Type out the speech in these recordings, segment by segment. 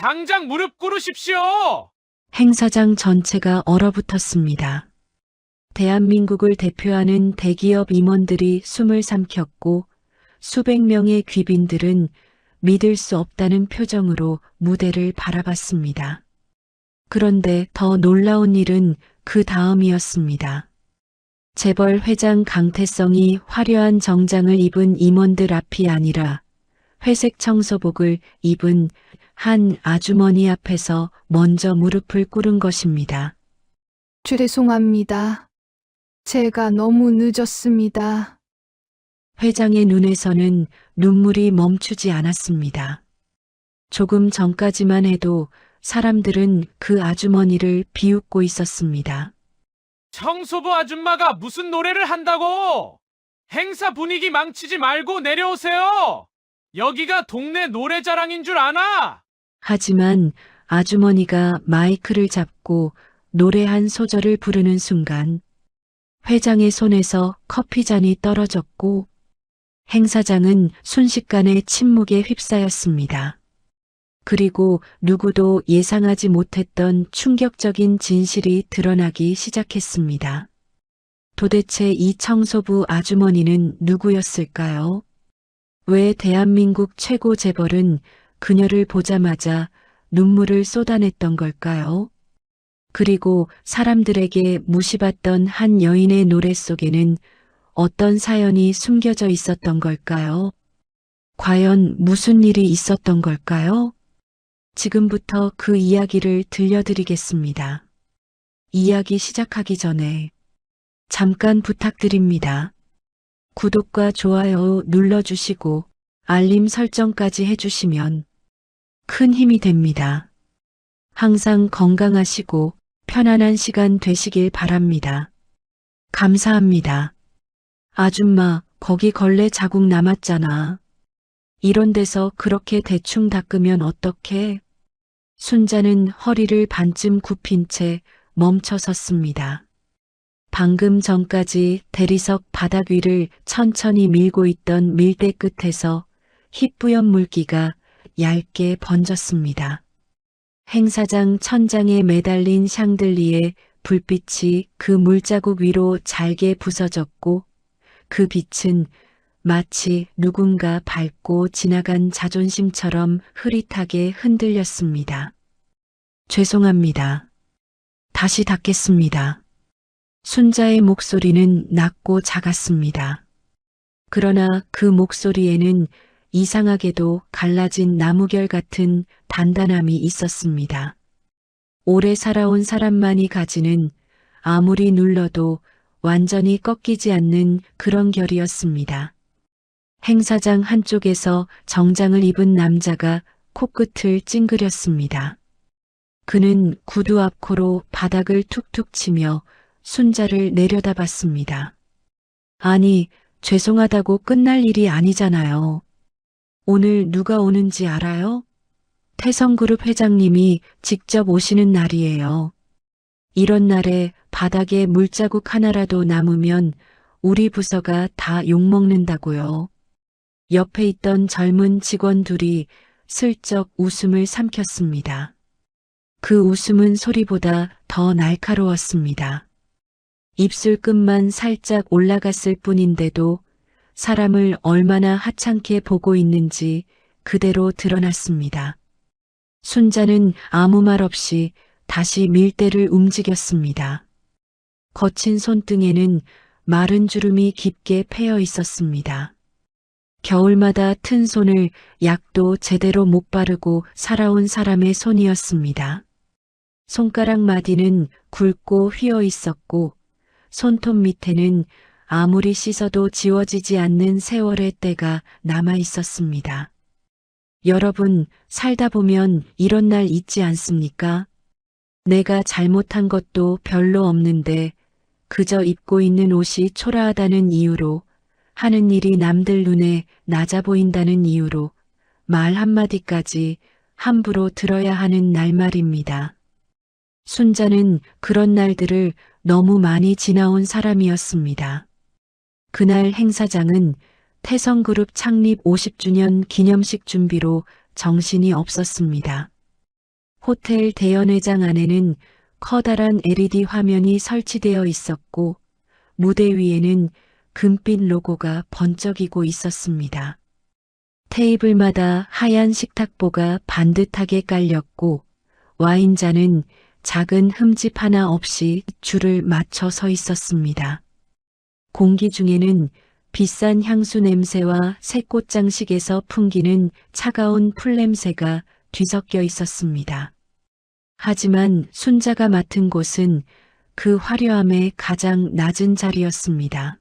당장 무릎 꿇으십시오. 행사장 전체가 얼어붙었습니다. 대한민국을 대표하는 대기업 임원들이 숨을 삼켰고 수백 명의 귀빈들은 믿을 수 없다는 표정으로 무대를 바라봤습니다. 그런데 더 놀라운 일은 그 다음이었습니다. 재벌 회장 강태성이 화려한 정장을 입은 임원들 앞이 아니라 회색 청소복을 입은 한 아주머니 앞에서 먼저 무릎을 꿇은 것입니다. 죄송합니다. 제가 너무 늦었습니다. 회장의 눈에서는 눈물이 멈추지 않았습니다. 조금 전까지만 해도 사람들은 그 아주머니를 비웃고 있었습니다. 청소부 아줌마가 무슨 노래를 한다고? 행사 분위기 망치지 말고 내려오세요. 여기가 동네 노래자랑인 줄 아나? 하지만 아주머니가 마이크를 잡고 노래 한 소절을 부르는 순간 회장의 손에서 커피잔이 떨어졌고 행사장은 순식간에 침묵에 휩싸였습니다. 그리고 누구도 예상하지 못했던 충격적인 진실이 드러나기 시작했습니다. 도대체 이 청소부 아주머니는 누구였을까요? 왜 대한민국 최고 재벌은 그녀를 보자마자 눈물을 쏟아냈던 걸까요? 그리고 사람들에게 무시받던 한 여인의 노래 속에는 어떤 사연이 숨겨져 있었던 걸까요? 과연 무슨 일이 있었던 걸까요? 지금부터 그 이야기를 들려드리겠습니다. 이야기 시작하기 전에 잠깐 부탁드립니다. 구독과 좋아요 눌러주시고 알림 설정까지 해주시면 큰 힘이 됩니다. 항상 건강하시고 편안한 시간 되시길 바랍니다. 감사합니다. 아줌마, 거기 걸레 자국 남았잖아. 이런 데서 그렇게 대충 닦으면 어떡해? 순자는 허리를 반쯤 굽힌 채 멈춰 섰습니다. 방금 전까지 대리석 바닥 위를 천천히 밀고 있던 밀대 끝에서 희뿌연 물기가 얇게 번졌습니다. 행사장 천장에 매달린 샹들리에 불빛이 그 물자국 위로 잘게 부서졌고 그 빛은 마치 누군가 밟고 지나간 자존심처럼 흐릿하게 흔들렸습니다. 죄송합니다. 다시 닦겠습니다. 순자의 목소리는 낮고 작았습니다. 그러나 그 목소리에는 이상하게도 갈라진 나무결 같은 단단함이 있었습니다. 오래 살아온 사람만이 가지는 아무리 눌러도 완전히 꺾이지 않는 그런 결이었습니다. 행사장 한쪽에서 정장을 입은 남자가 코끝을 찡그렸습니다. 그는 구두 앞코로 바닥을 툭툭 치며 순자를 내려다봤습니다. 아니, 죄송하다고 끝날 일이 아니잖아요. 오늘 누가 오는지 알아요? 태성그룹 회장님이 직접 오시는 날이에요. 이런 날에 바닥에 물자국 하나라도 남으면 우리 부서가 다 욕먹는다고요. 옆에 있던 젊은 직원 둘이 슬쩍 웃음을 삼켰습니다. 그 웃음은 소리보다 더 날카로웠습니다. 입술 끝만 살짝 올라갔을 뿐인데도 사람을 얼마나 하찮게 보고 있는지 그대로 드러났습니다. 순자는 아무 말 없이 다시 밀대를 움직였습니다. 거친 손등에는 마른 주름이 깊게 패여 있었습니다. 겨울마다 튼 손을 약도 제대로 못 바르고 살아온 사람의 손이었습니다. 손가락 마디는 굵고 휘어 있었고 손톱 밑에는 아무리 씻어도 지워지지 않는 세월의 때가 남아 있었습니다. 여러분, 살다 보면 이런 날 있지 않습니까? 내가 잘못한 것도 별로 없는데 그저 입고 있는 옷이 초라하다는 이유로 하는 일이 남들 눈에 낮아 보인다는 이유로 말 한마디까지 함부로 들어야 하는 날 말입니다. 순자는 그런 날들을 너무 많이 지나온 사람이었습니다. 그날 행사장은 태성그룹 창립 50주년 기념식 준비로 정신이 없었습니다. 호텔 대연회장 안에는 커다란 LED 화면이 설치되어 있었고 무대 위에는 금빛 로고가 번쩍이고 있었습니다. 테이블마다 하얀 식탁보가 반듯하게 깔렸고 와인잔은 작은 흠집 하나 없이 줄을 맞춰 서 있었습니다. 공기 중에는 비싼 향수 냄새와 새꽃장식에서 풍기는 차가운 풀냄새가 뒤섞여 있었습니다. 하지만 순자가 맡은 곳은 그 화려함의 가장 낮은 자리였습니다.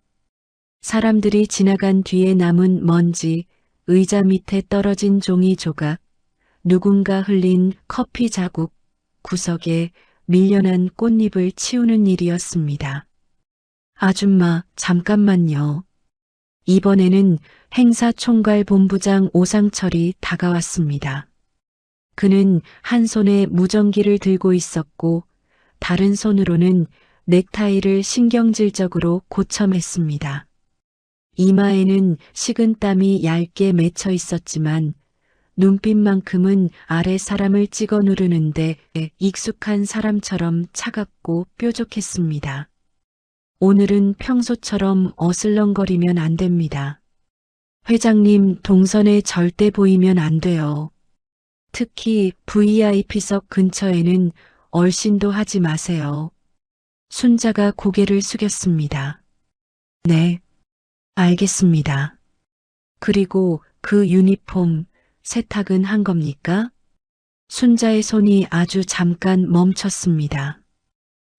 사람들이 지나간 뒤에 남은 먼지, 의자 밑에 떨어진 종이 조각, 누군가 흘린 커피 자국, 구석에 밀려난 꽃잎을 치우는 일이었습니다. 아줌마, 잠깐만요. 이번에는 행사총괄본부장 오상철이 다가왔습니다. 그는 한 손에 무전기를 들고 있었고 다른 손으로는 넥타이를 신경질적으로 고쳐맸습니다. 이마에는 식은 땀이 얇게 맺혀 있었지만 눈빛만큼은 아래 사람을 찍어 누르는데 익숙한 사람처럼 차갑고 뾰족했습니다. 오늘은 평소처럼 어슬렁거리면 안 됩니다. 회장님 동선에 절대 보이면 안 돼요. 특히 VIP석 근처에는 얼씬도 하지 마세요. 순자가 고개를 숙였습니다. 네, 알겠습니다. 그리고 그 유니폼 세탁은 한 겁니까? 순자의 손이 아주 잠깐 멈췄습니다.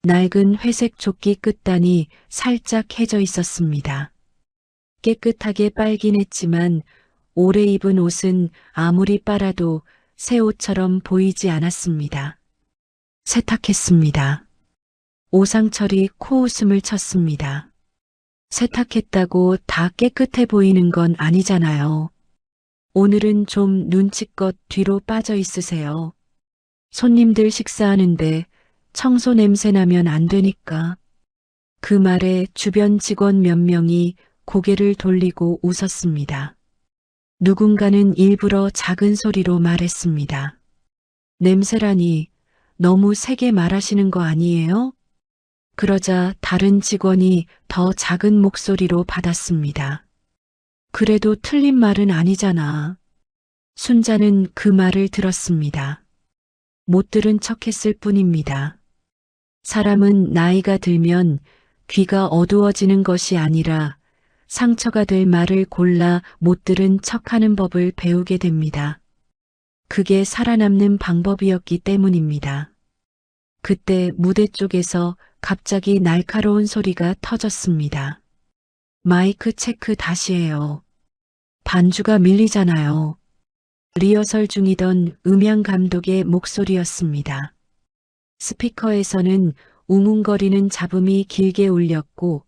낡은 회색 조끼 끝단이 살짝 해져 있었습니다. 깨끗하게 빨긴 했지만 오래 입은 옷은 아무리 빨아도 새 옷처럼 보이지 않았습니다. 세탁했습니다. 오상철이 코웃음을 쳤습니다. 세탁했다고 다 깨끗해 보이는 건 아니잖아요. 오늘은 좀 눈치껏 뒤로 빠져 있으세요. 손님들 식사하는데 청소 냄새 나면 안 되니까. 그 말에 주변 직원 몇 명이 고개를 돌리고 웃었습니다. 누군가는 일부러 작은 소리로 말했습니다. 냄새라니 너무 세게 말하시는 거 아니에요? 그러자 다른 직원이 더 작은 목소리로 받았습니다. 그래도 틀린 말은 아니잖아. 순자는 그 말을 들었습니다. 못 들은 척했을 뿐입니다. 사람은 나이가 들면 귀가 어두워지는 것이 아니라 상처가 될 말을 골라 못 들은 척하는 법을 배우게 됩니다. 그게 살아남는 방법이었기 때문입니다. 그때 무대 쪽에서 갑자기 날카로운 소리가 터졌습니다. 마이크 체크 다시 해요. 반주가 밀리잖아요. 리허설 중이던 음향 감독의 목소리였습니다. 스피커에서는 웅웅거리는 잡음이 길게 울렸고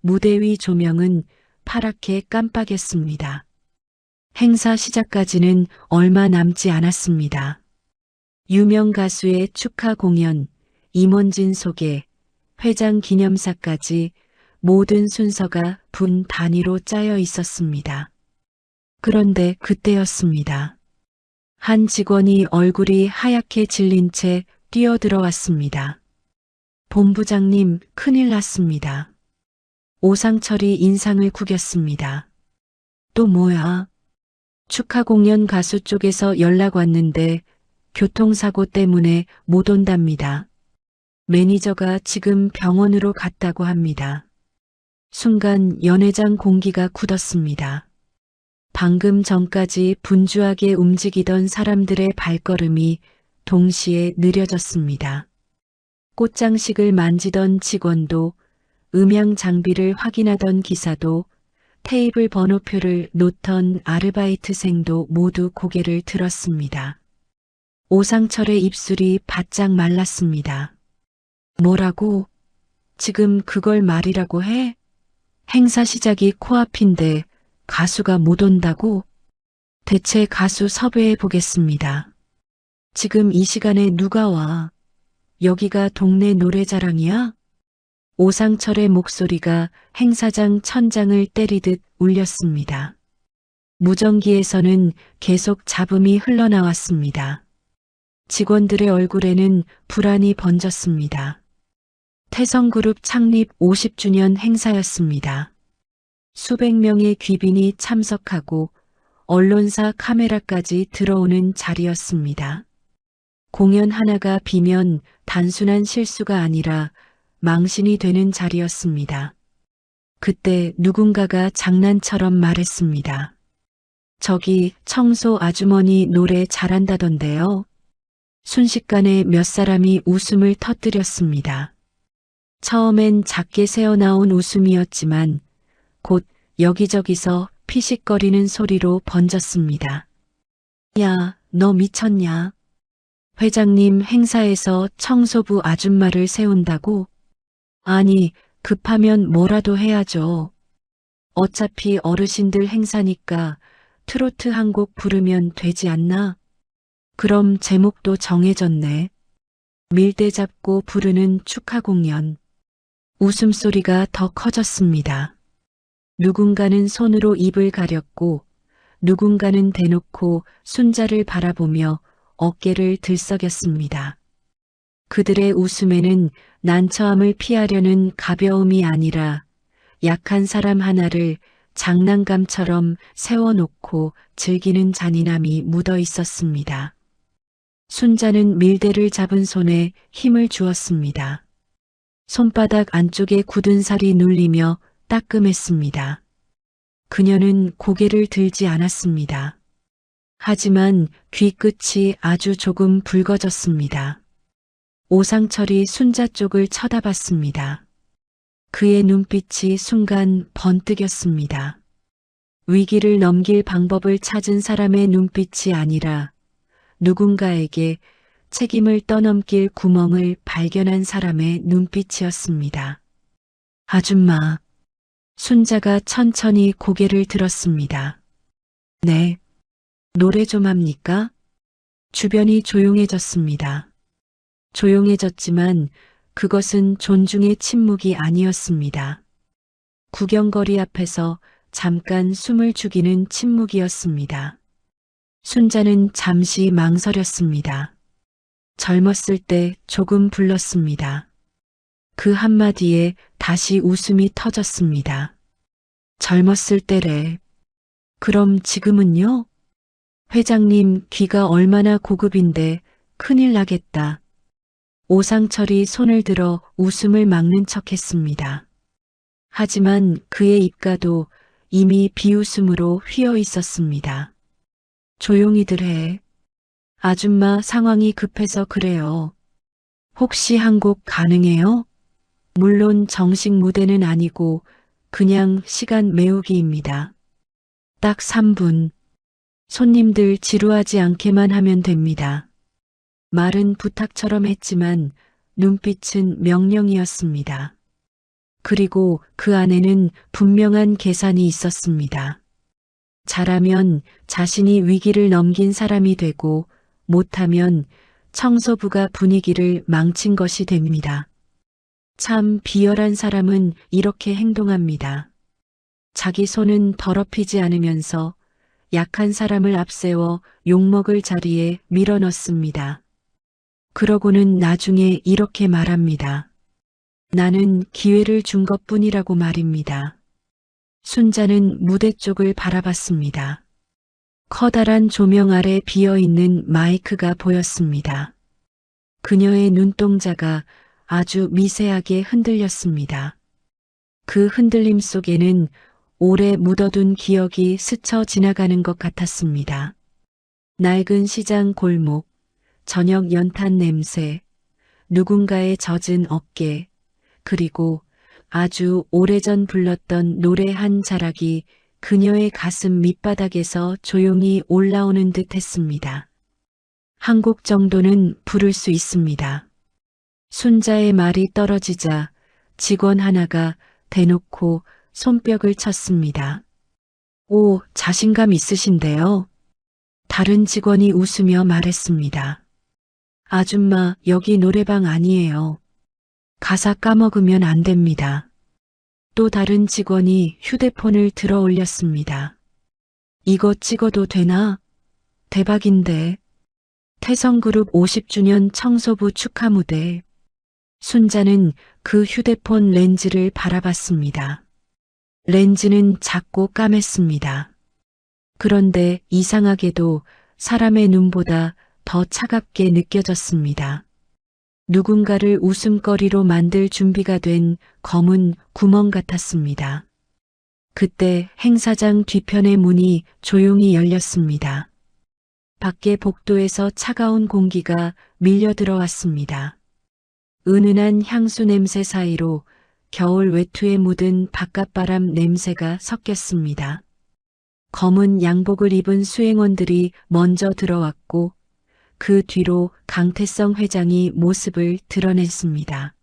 무대 위 조명은 파랗게 깜빡였습니다. 행사 시작까지는 얼마 남지 않았습니다. 유명 가수의 축하 공연, 임원진 소개, 회장 기념사까지 모든 순서가 분 단위로 짜여 있었습니다. 그런데 그때였습니다. 한 직원이 얼굴이 하얗게 질린 채 뛰어들어왔습니다. 본부장님, 큰일 났습니다. 오상철이 인상을 구겼습니다. 또 뭐야? 축하 공연 가수 쪽에서 연락 왔는데 교통사고 때문에 못 온답니다. 매니저가 지금 병원으로 갔다고 합니다. 순간 연회장 공기가 굳었습니다. 방금 전까지 분주하게 움직이던 사람들의 발걸음이 동시에 느려졌습니다. 꽃장식을 만지던 직원도, 음향 장비를 확인하던 기사도, 테이블 번호표를 놓던 아르바이트생도 모두 고개를 들었습니다. 오상철의 입술이 바짝 말랐습니다. 뭐라고? 지금 그걸 말이라고 해? 행사 시작이 코앞인데 가수가 못 온다고? 대체 가수 섭외해 보겠습니다. 지금 이 시간에 누가 와? 여기가 동네 노래자랑이야? 오상철의 목소리가 행사장 천장을 때리듯 울렸습니다. 무전기에서는 계속 잡음이 흘러나왔습니다. 직원들의 얼굴에는 불안이 번졌습니다. 태성그룹 창립 50주년 행사였습니다. 수백 명의 귀빈이 참석하고 언론사 카메라까지 들어오는 자리였습니다. 공연 하나가 비면 단순한 실수가 아니라 망신이 되는 자리였습니다. 그때 누군가가 장난처럼 말했습니다. 저기 청소 아주머니 노래 잘한다던데요. 순식간에 몇 사람이 웃음을 터뜨렸습니다. 처음엔 작게 새어나온 웃음이었지만 곧 여기저기서 피식거리는 소리로 번졌습니다. 야, 너 미쳤냐? 회장님 행사에서 청소부 아줌마를 세운다고? 아니, 급하면 뭐라도 해야죠. 어차피 어르신들 행사니까 트로트 한 곡 부르면 되지 않나? 그럼 제목도 정해졌네. 밀대 잡고 부르는 축하 공연. 웃음소리가 더 커졌습니다. 누군가는 손으로 입을 가렸고 누군가는 대놓고 순자를 바라보며 어깨를 들썩였습니다. 그들의 웃음에는 난처함을 피하려는 가벼움이 아니라 약한 사람 하나를 장난감처럼 세워놓고 즐기는 잔인함이 묻어 있었습니다. 순자는 밀대를 잡은 손에 힘을 주었습니다. 손바닥 안쪽에 굳은 살이 눌리며 따끔했습니다. 그녀는 고개를 들지 않았습니다. 하지만 귀끝이 아주 조금 붉어졌습니다. 오상철이 순자 쪽을 쳐다봤습니다. 그의 눈빛이 순간 번뜩였습니다. 위기를 넘길 방법을 찾은 사람의 눈빛이 아니라 누군가에게 책임을 떠넘길 구멍을 발견한 사람의 눈빛이었습니다. 아줌마. 순자가 천천히 고개를 들었습니다. 네. 노래 좀 합니까? 주변이 조용해졌습니다. 조용해졌지만 그것은 존중의 침묵이 아니었습니다. 구경거리 앞에서 잠깐 숨을 죽이는 침묵이었습니다. 순자는 잠시 망설였습니다. 젊었을 때 조금 불렀습니다. 그 한마디에 다시 웃음이 터졌습니다. 젊었을 때래. 그럼 지금은요? 회장님 귀가 얼마나 고급인데 큰일 나겠다. 오상철이 손을 들어 웃음을 막는 척했습니다. 하지만 그의 입가도 이미 비웃음으로 휘어 있었습니다. 조용히들 해. 아줌마 상황이 급해서 그래요. 혹시 한 곡 가능해요? 물론 정식 무대는 아니고 그냥 시간 메우기입니다. 딱 3분. 손님들 지루하지 않게만 하면 됩니다. 말은 부탁처럼 했지만 눈빛은 명령이었습니다. 그리고 그 안에는 분명한 계산이 있었습니다. 잘하면 자신이 위기를 넘긴 사람이 되고 못하면 청소부가 분위기를 망친 것이 됩니다. 참 비열한 사람은 이렇게 행동합니다. 자기 손은 더럽히지 않으면서 약한 사람을 앞세워 욕먹을 자리에 밀어넣습니다. 그러고는 나중에 이렇게 말합니다. 나는 기회를 준 것뿐이라고 말입니다. 순자는 무대 쪽을 바라봤습니다. 커다란 조명 아래 비어있는 마이크가 보였습니다. 그녀의 눈동자가 아주 미세하게 흔들렸습니다. 그 흔들림 속에는 오래 묻어둔 기억이 스쳐 지나가는 것 같았습니다. 낡은 시장 골목, 저녁 연탄 냄새, 누군가의 젖은 어깨, 그리고 아주 오래전 불렀던 노래 한 자락이 그녀의 가슴 밑바닥에서 조용히 올라오는 듯 했습니다. 한 곡 정도는 부를 수 있습니다. 순자의 말이 떨어지자 직원 하나가 대놓고 손뼉을 쳤습니다. 오, 자신감 있으신데요? 다른 직원이 웃으며 말했습니다. 아줌마, 여기 노래방 아니에요. 가사 까먹으면 안 됩니다. 또 다른 직원이 휴대폰을 들어 올렸습니다. 이거 찍어도 되나? 대박인데. 태성그룹 50주년 청소부 축하 무대. 순자는 그 휴대폰 렌즈를 바라봤습니다. 렌즈는 작고 까맸습니다. 그런데 이상하게도 사람의 눈보다 더 차갑게 느껴졌습니다. 누군가를 웃음거리로 만들 준비가 된 검은 구멍 같았습니다. 그때 행사장 뒤편의 문이 조용히 열렸습니다. 밖에 복도에서 차가운 공기가 밀려 들어왔습니다. 은은한 향수 냄새 사이로 겨울 외투에 묻은 바깥바람 냄새가 섞였습니다. 검은 양복을 입은 수행원들이 먼저 들어왔고 그 뒤로 강태성 회장이 모습을 드러냈습니다.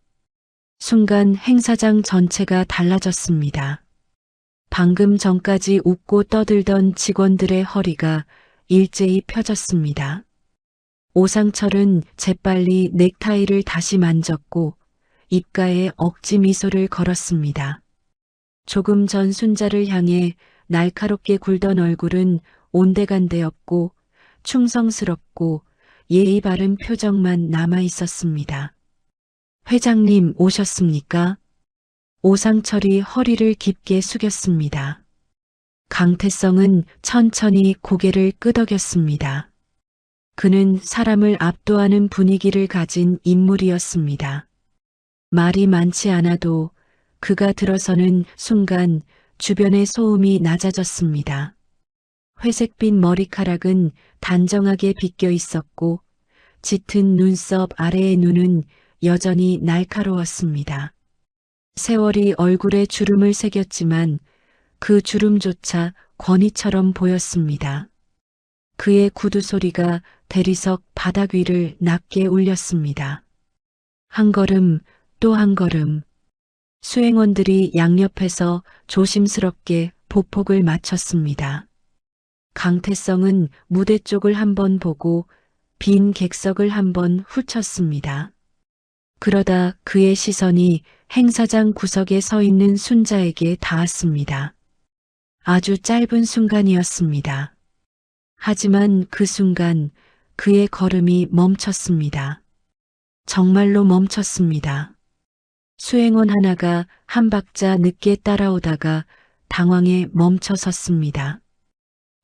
순간 행사장 전체가 달라졌습니다. 방금 전까지 웃고 떠들던 직원들의 허리가 일제히 펴졌습니다. 오상철은 재빨리 넥타이를 다시 만졌고 입가에 억지 미소를 걸었습니다. 조금 전 순자를 향해 날카롭게 굴던 얼굴은 온데간데 없고 충성스럽고 예의 바른 표정만 남아 있었습니다. 회장님 오셨습니까? 오상철이 허리를 깊게 숙였습니다. 강태성은 천천히 고개를 끄덕였습니다. 그는 사람을 압도하는 분위기를 가진 인물이었습니다. 말이 많지 않아도 그가 들어서는 순간 주변의 소음이 낮아졌습니다. 회색빛 머리카락은 단정하게 빗겨 있었고 짙은 눈썹 아래의 눈은 여전히 날카로웠습니다. 세월이 얼굴에 주름을 새겼지만 그 주름조차 권위처럼 보였습니다. 그의 구두 소리가 대리석 바닥 위를 낮게 울렸습니다. 한 걸음 또 한 걸음. 수행원들이 양옆에서 조심스럽게 보폭을 맞췄습니다. 강태성은 무대 쪽을 한번 보고 빈 객석을 한번 훑쳤습니다. 그러다 그의 시선이 행사장 구석에 서 있는 순자에게 닿았습니다. 아주 짧은 순간이었습니다. 하지만 그 순간 그의 걸음이 멈췄습니다. 정말로 멈췄습니다. 수행원 하나가 한 박자 늦게 따라오다가 당황해 멈춰 섰습니다.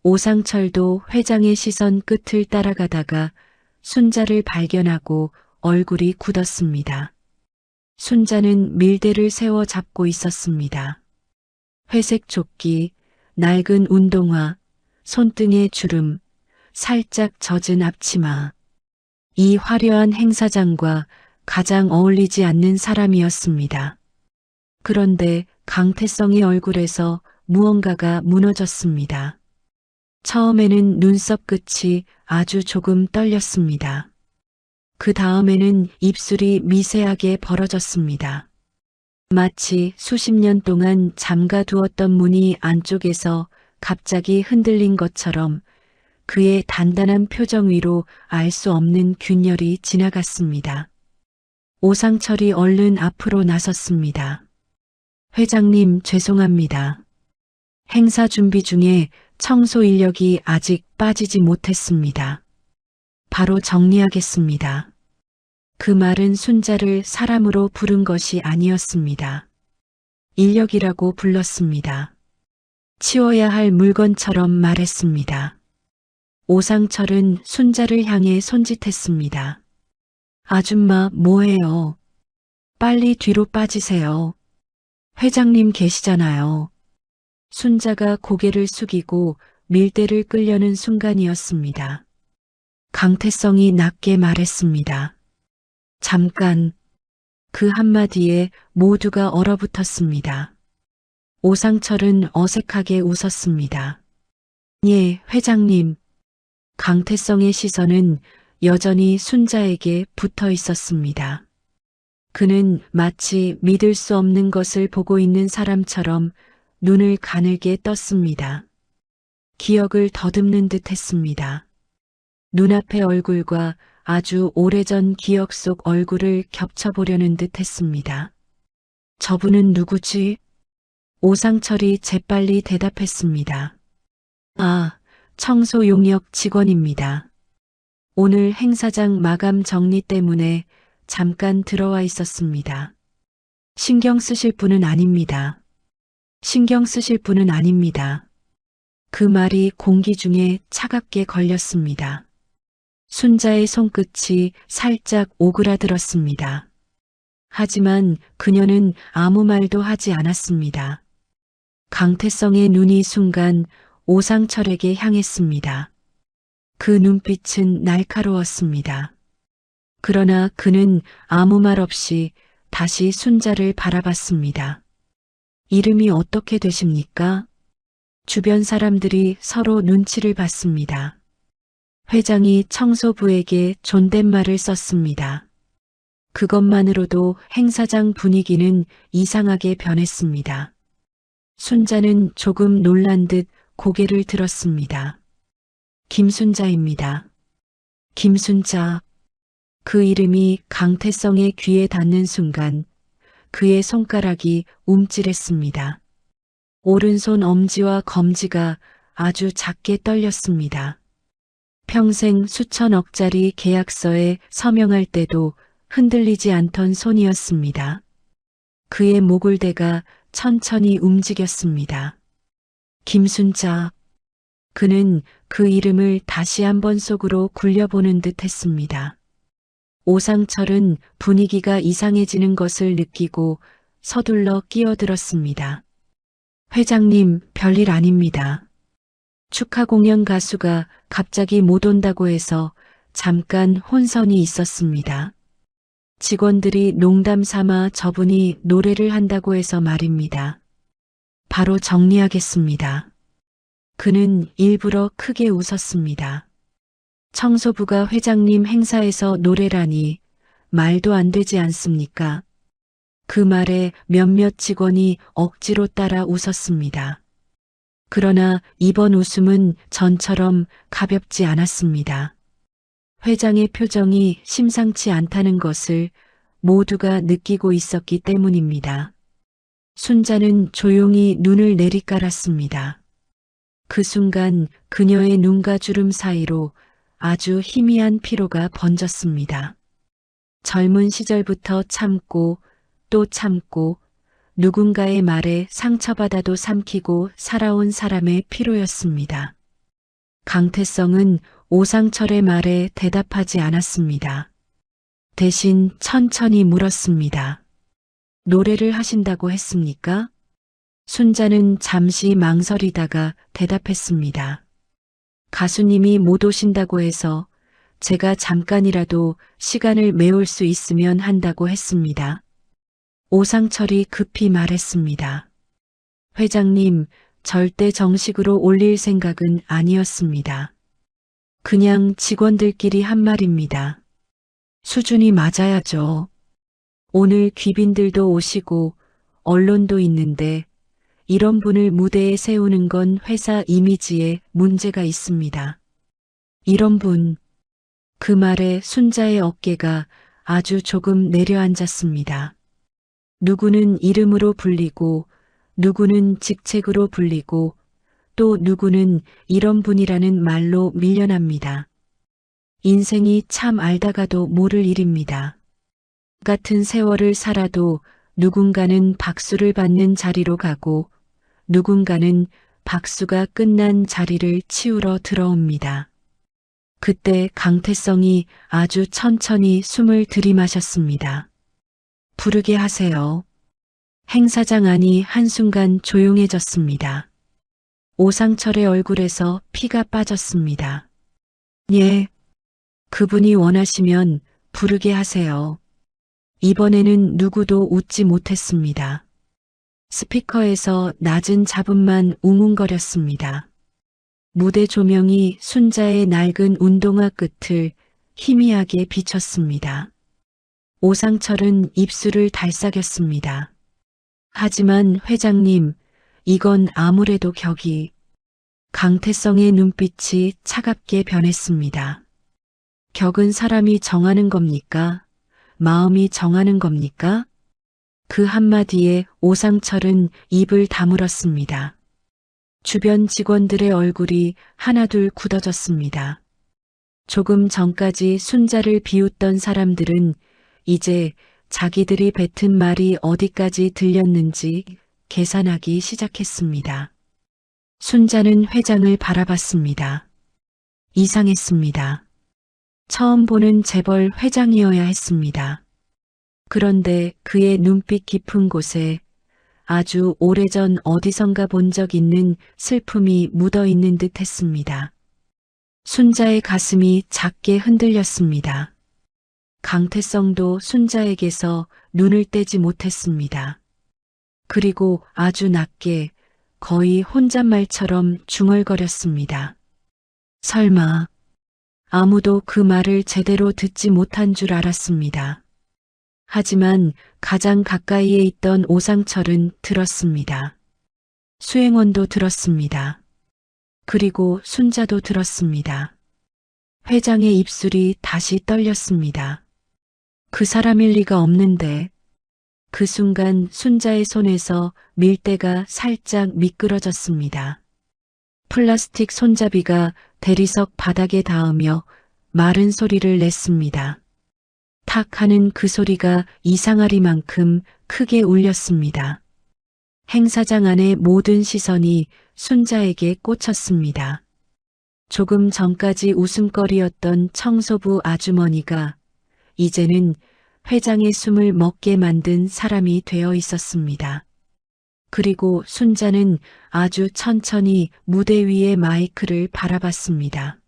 오상철도 회장의 시선 끝을 따라가다가 순자를 발견하고 얼굴이 굳었습니다. 순자는 밀대를 세워 잡고 있었습니다. 회색 조끼, 낡은 운동화, 손등에 주름, 살짝 젖은 앞치마. 이 화려한 행사장과 가장 어울리지 않는 사람이었습니다. 그런데 강태성의 얼굴에서 무언가가 무너졌습니다. 처음에는 눈썹 끝이 아주 조금 떨렸습니다. 그 다음에는 입술이 미세하게 벌어졌습니다. 마치 수십 년 동안 잠가두었던 문이 안쪽에서 갑자기 흔들린 것처럼 그의 단단한 표정 위로 알 수 없는 균열이 지나갔습니다. 오상철이 얼른 앞으로 나섰습니다. 회장님 죄송합니다. 행사 준비 중에 청소 인력이 아직 빠지지 못했습니다. 바로 정리하겠습니다. 그 말은 순자를 사람으로 부른 것이 아니었습니다. 인력이라고 불렀습니다. 치워야 할 물건처럼 말했습니다. 오상철은 순자를 향해 손짓했습니다. 아줌마 뭐해요? 빨리 뒤로 빠지세요. 회장님 계시잖아요. 순자가 고개를 숙이고 밀대를 끌려는 순간이었습니다. 강태성이 낮게 말했습니다. 잠깐. 그 한마디에 모두가 얼어붙었습니다. 오상철은 어색하게 웃었습니다. 예, 회장님. 강태성의 시선은 여전히 순자에게 붙어 있었습니다. 그는 마치 믿을 수 없는 것을 보고 있는 사람처럼 눈을 가늘게 떴습니다. 기억을 더듬는 듯 했습니다. 눈앞의 얼굴과 아주 오래전 기억 속 얼굴을 겹쳐보려는 듯 했습니다. 저분은 누구지? 오상철이 재빨리 대답했습니다. 아, 청소 용역 직원입니다. 오늘 행사장 마감 정리 때문에 잠깐 들어와 있었습니다. 신경 쓰실 분은 아닙니다. 신경 쓰실 분은 아닙니다. 그 말이 공기 중에 차갑게 걸렸습니다. 순자의 손끝이 살짝 오그라들었습니다. 하지만 그녀는 아무 말도 하지 않았습니다. 강태성의 눈이 순간 오상철에게 향했습니다. 그 눈빛은 날카로웠습니다. 그러나 그는 아무 말 없이 다시 순자를 바라봤습니다. 이름이 어떻게 되십니까? 주변 사람들이 서로 눈치를 봤습니다. 회장이 청소부에게 존댓말을 썼습니다. 그것만으로도 행사장 분위기는 이상하게 변했습니다. 순자는 조금 놀란 듯 고개를 들었습니다. 김순자입니다. 김순자. 그 이름이 강태성의 귀에 닿는 순간 그의 손가락이 움찔했습니다. 오른손 엄지와 검지가 아주 작게 떨렸습니다. 평생 수천억짜리 계약서에 서명할 때도 흔들리지 않던 손이었습니다. 그의 목을대가 천천히 움직였습니다. 김순자. 그는 그 이름을 다시 한번 속으로 굴려보는 듯 했습니다. 오상철은 분위기가 이상해지는 것을 느끼고 서둘러 끼어들었습니다. 회장님, 별일 아닙니다. 축하 공연 가수가 갑자기 못 온다고 해서 잠깐 혼선이 있었습니다. 직원들이 농담 삼아 저분이 노래를 한다고 해서 말입니다. 바로 정리하겠습니다. 그는 일부러 크게 웃었습니다. 청소부가 회장님 행사에서 노래라니 말도 안 되지 않습니까? 그 말에 몇몇 직원이 억지로 따라 웃었습니다. 그러나 이번 웃음은 전처럼 가볍지 않았습니다. 회장의 표정이 심상치 않다는 것을 모두가 느끼고 있었기 때문입니다. 순자는 조용히 눈을 내리깔았습니다. 그 순간 그녀의 눈과 주름 사이로 아주 희미한 피로가 번졌습니다. 젊은 시절부터 참고 또 참고 누군가의 말에 상처받아도 삼키고 살아온 사람의 피로였습니다. 강태성은 오상철의 말에 대답하지 않았습니다. 대신 천천히 물었습니다. 노래를 하신다고 했습니까? 순자는 잠시 망설이다가 대답했습니다. 가수님이 못 오신다고 해서 제가 잠깐이라도 시간을 메울 수 있으면 한다고 했습니다. 오상철이 급히 말했습니다. 회장님, 절대 정식으로 올릴 생각은 아니었습니다. 그냥 직원들끼리 한 말입니다. 수준이 맞아야죠. 오늘 귀빈들도 오시고 언론도 있는데 이런 분을 무대에 세우는 건 회사 이미지에 문제가 있습니다. 이런 분. 그 말에 순자의 어깨가 아주 조금 내려앉았습니다. 누구는 이름으로 불리고 누구는 직책으로 불리고 또 누구는 이런 분이라는 말로 밀려납니다. 인생이 참 알다가도 모를 일입니다. 같은 세월을 살아도 누군가는 박수를 받는 자리로 가고 누군가는 박수가 끝난 자리를 치우러 들어옵니다. 그때 강태성이 아주 천천히 숨을 들이마셨습니다. 부르게 하세요. 행사장 안이 한순간 조용해졌습니다. 오상철의 얼굴에서 피가 빠졌습니다. 예, 그분이 원하시면 부르게 하세요. 이번에는 누구도 웃지 못했습니다. 스피커에서 낮은 잡음만 웅웅거렸습니다. 무대 조명이 순자의 낡은 운동화 끝을 희미하게 비췄습니다. 오상철은 입술을 달싹였습니다. 하지만 회장님, 이건 아무래도 격이. 강태성의 눈빛이 차갑게 변했습니다. 격은 사람이 정하는 겁니까? 마음이 정하는 겁니까? 그 한마디에 오상철은 입을 다물었습니다. 주변 직원들의 얼굴이 하나둘 굳어졌습니다. 조금 전까지 순자를 비웃던 사람들은 이제 자기들이 뱉은 말이 어디까지 들렸는지 계산하기 시작했습니다. 순자는 회장을 바라봤습니다. 이상했습니다. 처음 보는 재벌 회장이어야 했습니다. 그런데 그의 눈빛 깊은 곳에 아주 오래전 어디선가 본 적 있는 슬픔이 묻어 있는 듯 했습니다. 순자의 가슴이 작게 흔들렸습니다. 강태성도 순자에게서 눈을 떼지 못했습니다. 그리고 아주 낮게 거의 혼잣말처럼 중얼거렸습니다. 설마 아무도 그 말을 제대로 듣지 못한 줄 알았습니다. 하지만 가장 가까이에 있던 오상철은 들었습니다. 수행원도 들었습니다. 그리고 순자도 들었습니다. 회장의 입술이 다시 떨렸습니다. 그 사람일 리가 없는데. 그 순간 순자의 손에서 밀대가 살짝 미끄러졌습니다. 플라스틱 손잡이가 대리석 바닥에 닿으며 마른 소리를 냈습니다. 탁 하는 그 소리가 이상하리만큼 크게 울렸습니다. 행사장 안의 모든 시선이 순자에게 꽂혔습니다. 조금 전까지 웃음거리였던 청소부 아주머니가 이제는 회장의 숨을 먹게 만든 사람이 되어 있었습니다. 그리고 순자는 아주 천천히 무대 위의 마이크를 바라봤습니다.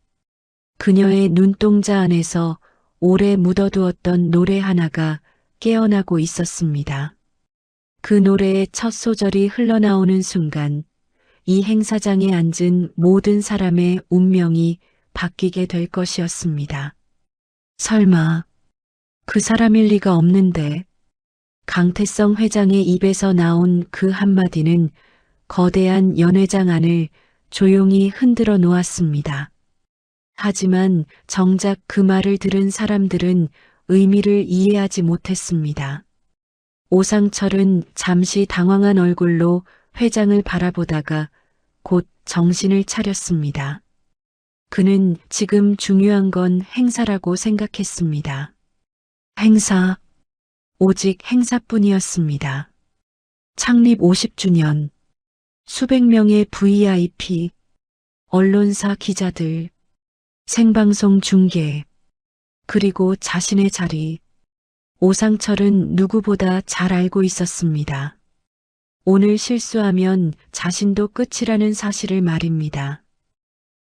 그녀의 눈동자 안에서 오래 묻어두었던 노래 하나가 깨어나고 있었습니다. 그 노래의 첫 소절이 흘러나오는 순간 이 행사장에 앉은 모든 사람의 운명이 바뀌게 될 것이었습니다. 설마 그 사람일 리가 없는데. 강태성 회장의 입에서 나온 그 한마디는 거대한 연회장 안을 조용히 흔들어 놓았습니다. 하지만 정작 그 말을 들은 사람들은 의미를 이해하지 못했습니다. 오상철은 잠시 당황한 얼굴로 회장을 바라보다가 곧 정신을 차렸습니다. 그는 지금 중요한 건 행사라고 생각했습니다. 행사, 오직 행사뿐이었습니다. 창립 50주년, 수백 명의 VIP, 언론사 기자들, 생방송 중계, 그리고 자신의 자리. 오상철은 누구보다 잘 알고 있었습니다. 오늘 실수하면 자신도 끝이라는 사실을 말입니다.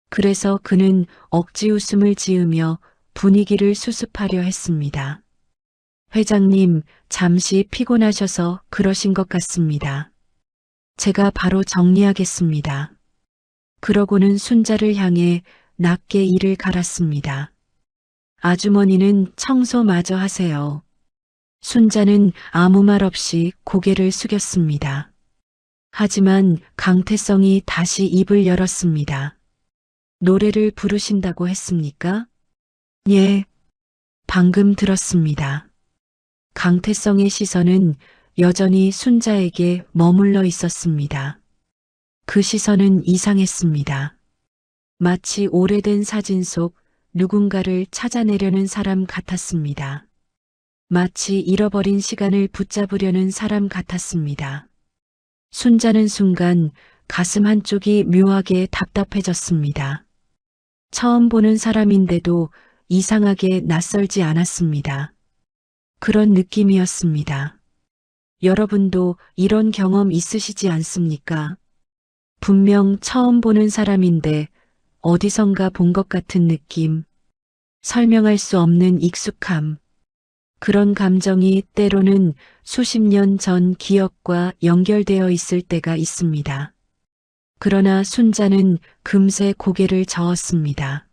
그래서 그는 억지 웃음을 지으며 분위기를 수습하려 했습니다. 회장님, 잠시 피곤하셔서 그러신 것 같습니다. 제가 바로 정리하겠습니다. 그러고는 순자를 향해 낮게 이를 갈았습니다. 아주머니는 청소마저 하세요. 순자는 아무 말 없이 고개를 숙였습니다. 하지만 강태성이 다시 입을 열었습니다. 노래를 부르신다고 했습니까? 예, 방금 들었습니다. 강태성의 시선은 여전히 순자에게 머물러 있었습니다. 그 시선은 이상했습니다. 마치 오래된 사진 속 누군가를 찾아내려는 사람 같았습니다. 마치 잃어버린 시간을 붙잡으려는 사람 같았습니다. 순자는 순간 가슴 한쪽이 묘하게 답답해졌습니다. 처음 보는 사람인데도 이상하게 낯설지 않았습니다. 그런 느낌이었습니다. 여러분도 이런 경험 있으시지 않습니까? 분명 처음 보는 사람인데 어디선가 본 것 같은 느낌, 설명할 수 없는 익숙함, 그런 감정이 때로는 수십 년 전 기억과 연결되어 있을 때가 있습니다. 그러나 순자는 금세 고개를 저었습니다.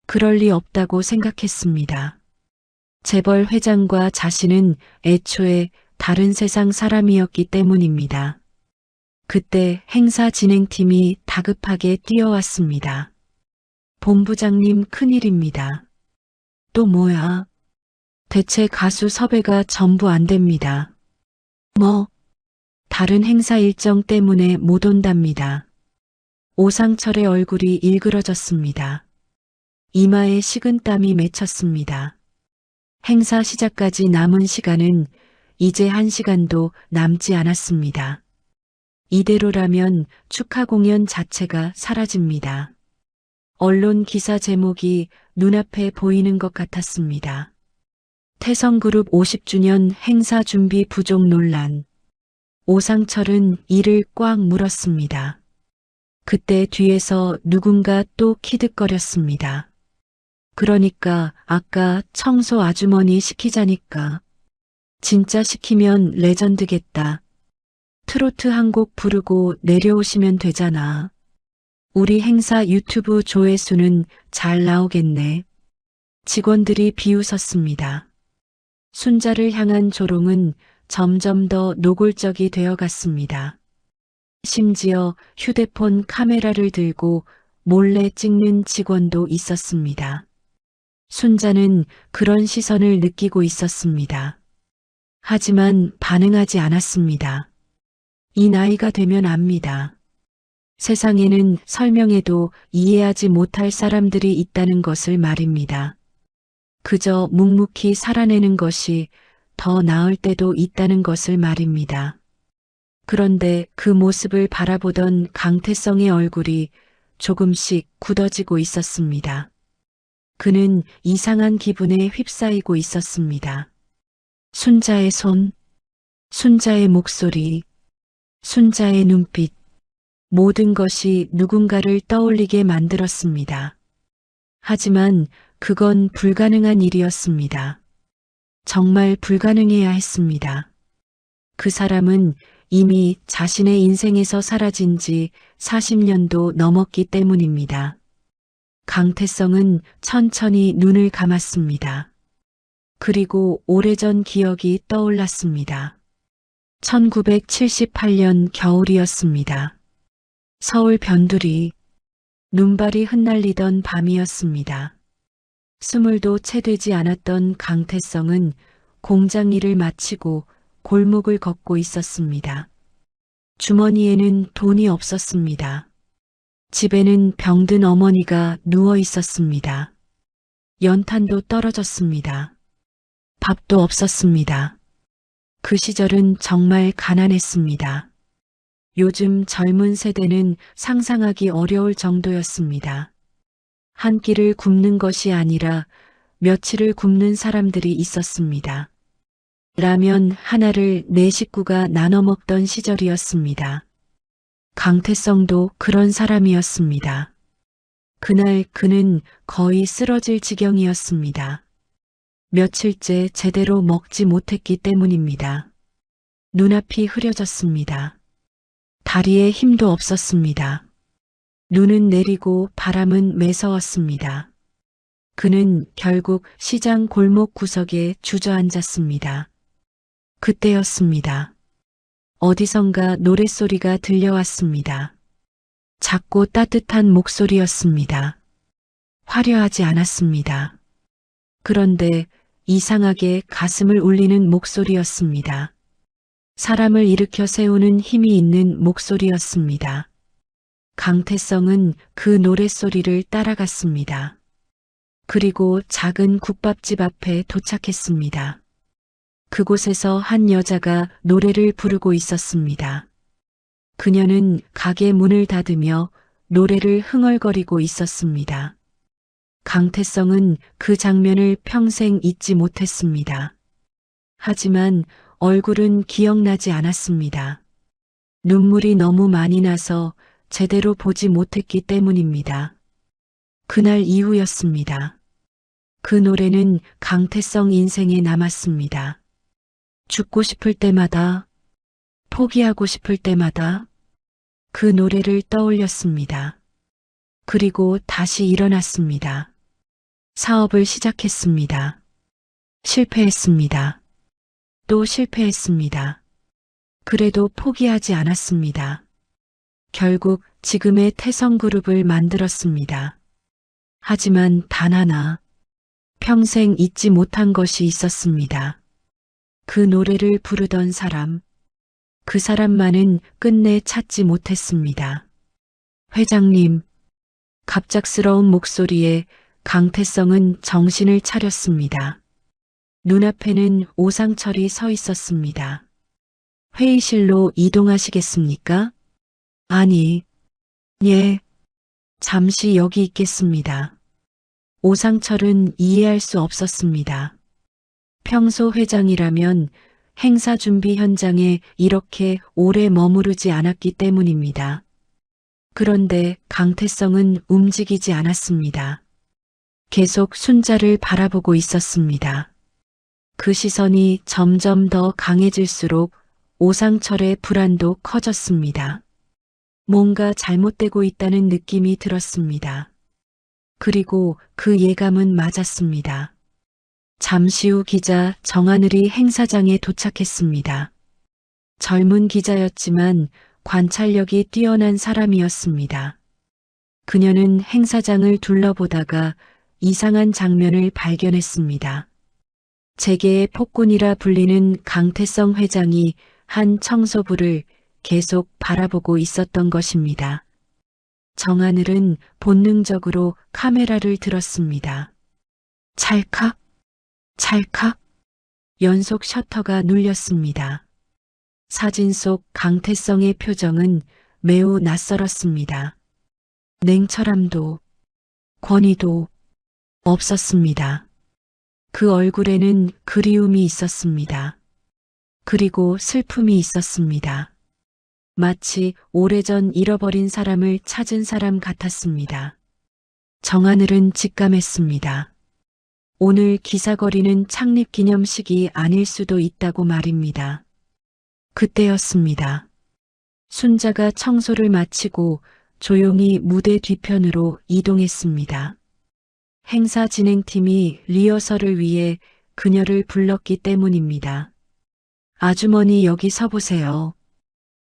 그럴 리 없다고 생각했습니다. 재벌 회장과 자신은 애초에 다른 세상 사람이었기 때문입니다. 그때 행사 진행팀이 다급하게 뛰어왔습니다. 본부장님, 큰일입니다. 또 뭐야? 대체 가수 섭외가 전부 안 됩니다. 뭐? 다른 행사 일정 때문에 못 온답니다. 오상철의 얼굴이 일그러졌습니다. 이마에 식은땀이 맺혔습니다. 행사 시작까지 남은 시간은 이제 1시간도 남지 않았습니다. 이대로라면 축하 공연 자체가 사라집니다. 언론 기사 제목이 눈앞에 보이는 것 같았습니다. 태성그룹 50주년 행사 준비 부족 논란. 오상철은 이를 꽉 물었습니다. 그때 뒤에서 누군가 또 키득거렸습니다. 그러니까 아까 청소 아주머니 시키자니까. 진짜 시키면 레전드겠다. 트로트 한 곡 부르고 내려오시면 되잖아. 우리 행사 유튜브 조회수는 잘 나오겠네. 직원들이 비웃었습니다. 순자를 향한 조롱은 점점 더 노골적이 되어 갔습니다. 심지어 휴대폰 카메라를 들고 몰래 찍는 직원도 있었습니다. 순자는 그런 시선을 느끼고 있었습니다. 하지만 반응하지 않았습니다. 이 나이가 되면 압니다. 세상에는 설명해도 이해하지 못할 사람들이 있다는 것을 말입니다. 그저 묵묵히 살아내는 것이 더 나을 때도 있다는 것을 말입니다. 그런데 그 모습을 바라보던 강태성의 얼굴이 조금씩 굳어지고 있었습니다. 그는 이상한 기분에 휩싸이고 있었습니다. 순자의 손, 순자의 목소리, 순자의 눈빛, 모든 것이 누군가를 떠올리게 만들었습니다. 하지만 그건 불가능한 일이었습니다. 정말 불가능해야 했습니다. 그 사람은 이미 자신의 인생에서 사라진 지 40년도 넘었기 때문입니다. 강태성은 천천히 눈을 감았습니다. 그리고 오래전 기억이 떠올랐습니다. 1978년 겨울이었습니다. 서울 변두리, 눈발이 흩날리던 밤이었습니다. 스물도 채 되지 않았던 강태성은 공장 일을 마치고 골목을 걷고 있었습니다. 주머니에는 돈이 없었습니다. 집에는 병든 어머니가 누워 있었습니다. 연탄도 떨어졌습니다. 밥도 없었습니다. 그 시절은 정말 가난했습니다. 요즘 젊은 세대는 상상하기 어려울 정도였습니다. 한 끼를 굶는 것이 아니라 며칠을 굶는 사람들이 있었습니다. 라면 하나를 4식구가 나눠 먹던 시절이었습니다. 강태성도 그런 사람이었습니다. 그날 그는 거의 쓰러질 지경이었습니다. 며칠째 제대로 먹지 못했기 때문입니다. 눈앞이 흐려졌습니다. 다리에 힘도 없었습니다. 눈은 내리고 바람은 매서웠습니다. 그는 결국 시장 골목 구석에 주저앉았습니다. 그때였습니다. 어디선가 노랫소리가 들려왔습니다. 작고 따뜻한 목소리였습니다. 화려하지 않았습니다. 그런데 이상하게 가슴을 울리는 목소리였습니다. 사람을 일으켜 세우는 힘이 있는 목소리였습니다. 강태성은 그 노랫소리를 따라갔습니다. 그리고 작은 국밥집 앞에 도착했습니다. 그곳에서 한 여자가 노래를 부르고 있었습니다. 그녀는 가게 문을 닫으며 노래를 흥얼거리고 있었습니다. 강태성은 그 장면을 평생 잊지 못했습니다. 하지만 얼굴은 기억나지 않았습니다. 눈물이 너무 많이 나서 제대로 보지 못했기 때문입니다. 그날 이후였습니다. 그 노래는 강태성 인생에 남았습니다. 죽고 싶을 때마다, 포기하고 싶을 때마다 그 노래를 떠올렸습니다. 그리고 다시 일어났습니다. 사업을 시작했습니다. 실패했습니다. 또 실패했습니다. 그래도 포기하지 않았습니다. 결국 지금의 태성그룹을 만들었습니다. 하지만 단 하나, 평생 잊지 못한 것이 있었습니다. 그 노래를 부르던 사람, 그 사람만은 끝내 찾지 못했습니다. 회장님, 갑작스러운 목소리에 강태성은 정신을 차렸습니다. 눈앞에는 오상철이 서 있었습니다. 회의실로 이동하시겠습니까? 아니, 예, 잠시 여기 있겠습니다. 오상철은 이해할 수 없었습니다. 평소 회장이라면 행사 준비 현장에 이렇게 오래 머무르지 않았기 때문입니다. 그런데 강태성은 움직이지 않았습니다. 계속 순자를 바라보고 있었습니다. 그 시선이 점점 더 강해질수록 오상철의 불안도 커졌습니다. 뭔가 잘못되고 있다는 느낌이 들었습니다. 그리고 그 예감은 맞았습니다. 잠시 후 기자 정하늘이 행사장에 도착했습니다. 젊은 기자였지만 관찰력이 뛰어난 사람이었습니다. 그녀는 행사장을 둘러보다가 이상한 장면을 발견했습니다. 재계의 폭군이라 불리는 강태성 회장이 한 청소부를 계속 바라보고 있었던 것입니다. 정하늘은 본능적으로 카메라를 들었습니다. 찰칵, 찰칵, 연속 셔터가 눌렸습니다. 사진 속 강태성의 표정은 매우 낯설었습니다. 냉철함도, 권위도 없었습니다. 그 얼굴에는 그리움이 있었습니다. 그리고 슬픔이 있었습니다. 마치 오래전 잃어버린 사람을 찾은 사람 같았습니다. 정하늘은 직감했습니다. 오늘 기사거리는 창립 기념식이 아닐 수도 있다고 말입니다. 그때였습니다. 순자가 청소를 마치고 조용히 무대 뒤편으로 이동했습니다. 행사 진행팀이 리허설을 위해 그녀를 불렀기 때문입니다. 아주머니 여기 서보세요.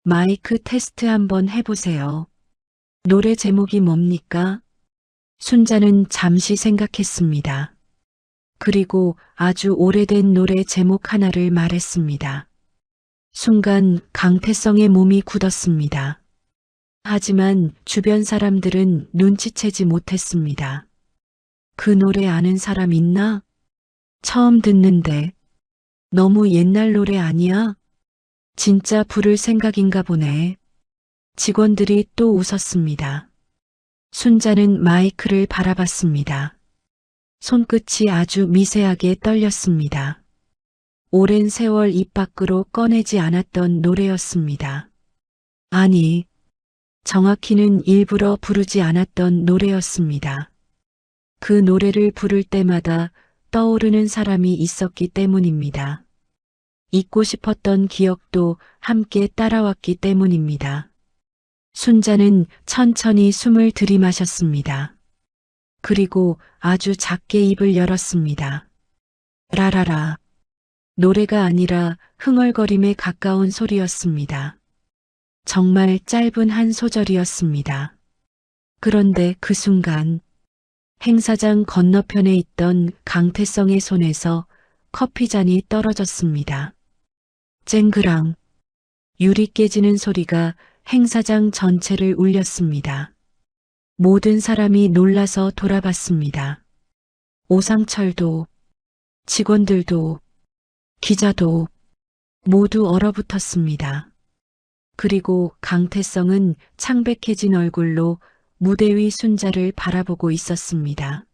마이크 테스트 한번 해보세요. 노래 제목이 뭡니까? 순자는 잠시 생각했습니다. 그리고 아주 오래된 노래 제목 하나를 말했습니다. 순간 강태성의 몸이 굳었습니다. 하지만 주변 사람들은 눈치채지 못했습니다. 그 노래 아는 사람 있나? 처음 듣는데. 너무 옛날 노래 아니야? 진짜 부를 생각인가 보네. 직원들이 또 웃었습니다. 순자는 마이크를 바라봤습니다. 손끝이 아주 미세하게 떨렸습니다. 오랜 세월 입 밖으로 꺼내지 않았던 노래였습니다. 아니, 정확히는 일부러 부르지 않았던 노래였습니다. 그 노래를 부를 때마다 떠오르는 사람이 있었기 때문입니다. 잊고 싶었던 기억도 함께 따라왔기 때문입니다. 순자는 천천히 숨을 들이마셨습니다. 그리고 아주 작게 입을 열었습니다. 라라라. 노래가 아니라 흥얼거림에 가까운 소리였습니다. 정말 짧은 한 소절이었습니다. 그런데 그 순간 행사장 건너편에 있던 강태성의 손에서 커피잔이 떨어졌습니다. 쨍그랑 유리 깨지는 소리가 행사장 전체를 울렸습니다. 모든 사람이 놀라서 돌아봤습니다. 오상철도, 직원들도, 기자도 모두 얼어붙었습니다. 그리고 강태성은 창백해진 얼굴로 무대 위 순자를 바라보고 있었습니다.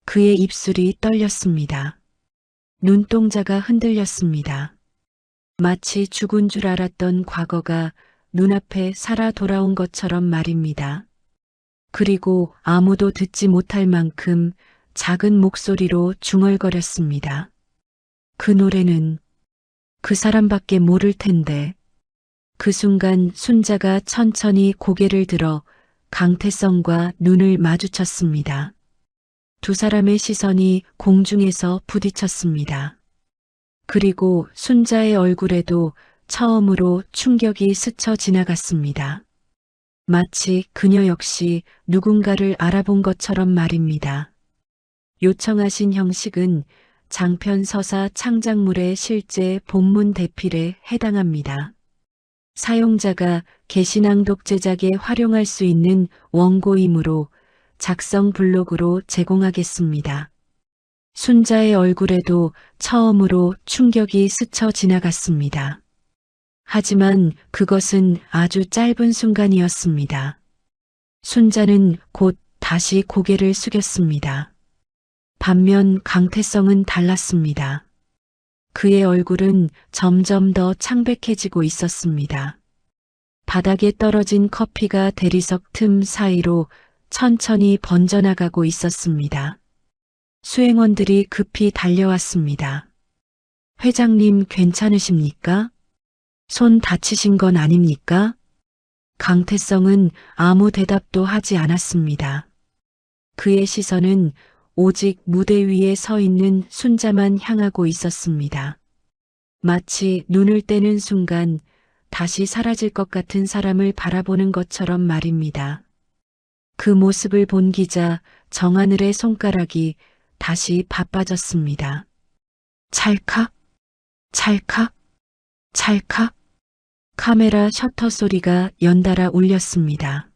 그의 입술이 떨렸습니다. 눈동자가 흔들렸습니다. 마치 죽은 줄 알았던 과거가 눈앞에 살아 돌아온 것처럼 말입니다. 그리고 아무도 듣지 못할 만큼 작은 목소리로 중얼거렸습니다. 그 노래는 그 사람밖에 모를 텐데. 그 순간 순자가 천천히 고개를 들어 강태성과 눈을 마주쳤습니다. 두 사람의 시선이 공중에서 부딪혔습니다. 그리고 순자의 얼굴에도 처음으로 충격이 스쳐 지나갔습니다. 마치 그녀 역시 누군가를 알아본 것처럼 말입니다. 요청하신 형식은 장편 서사 창작물의 실제 본문 대필에 해당합니다. 사용자가 게시낭독 제작에 활용할 수 있는 원고이므로 작성 블록으로 제공하겠습니다. 순자의 얼굴에도 처음으로 충격이 스쳐 지나갔습니다. 하지만 그것은 아주 짧은 순간이었습니다. 순자는 곧 다시 고개를 숙였습니다. 반면 강태성은 달랐습니다. 그의 얼굴은 점점 더 창백해지고 있었습니다. 바닥에 떨어진 커피가 대리석 틈 사이로 천천히 번져나가고 있었습니다. 수행원들이 급히 달려왔습니다. 회장님 괜찮으십니까? 손 다치신 건 아닙니까? 강태성은 아무 대답도 하지 않았습니다. 그의 시선은 오직 무대 위에 서 있는 순자만 향하고 있었습니다. 마치 눈을 떼는 순간 다시 사라질 것 같은 사람을 바라보는 것처럼 말입니다. 그 모습을 본 기자 정하늘의 손가락이 다시 바빠졌습니다. 찰칵, 찰칵, 찰칵. 카메라 셔터 소리가 연달아 울렸습니다.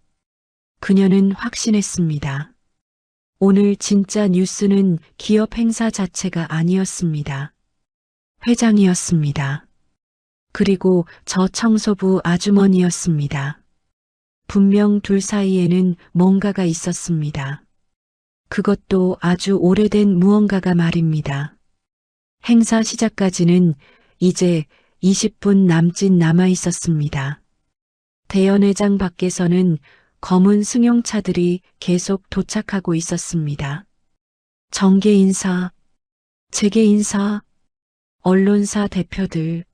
그녀는 확신했습니다. 오늘 진짜 뉴스는 기업 행사 자체가 아니었습니다. 회장이었습니다. 그리고 저 청소부 아주머니였습니다. 분명 둘 사이에는 뭔가가 있었습니다. 그것도 아주 오래된 무언가가 말입니다. 행사 시작까지는 이제 20분 남짓 남아 있었습니다. 대연회장 밖에서는 검은 승용차들이 계속 도착하고 있었습니다. 정계 인사, 재계 인사, 언론사 대표들,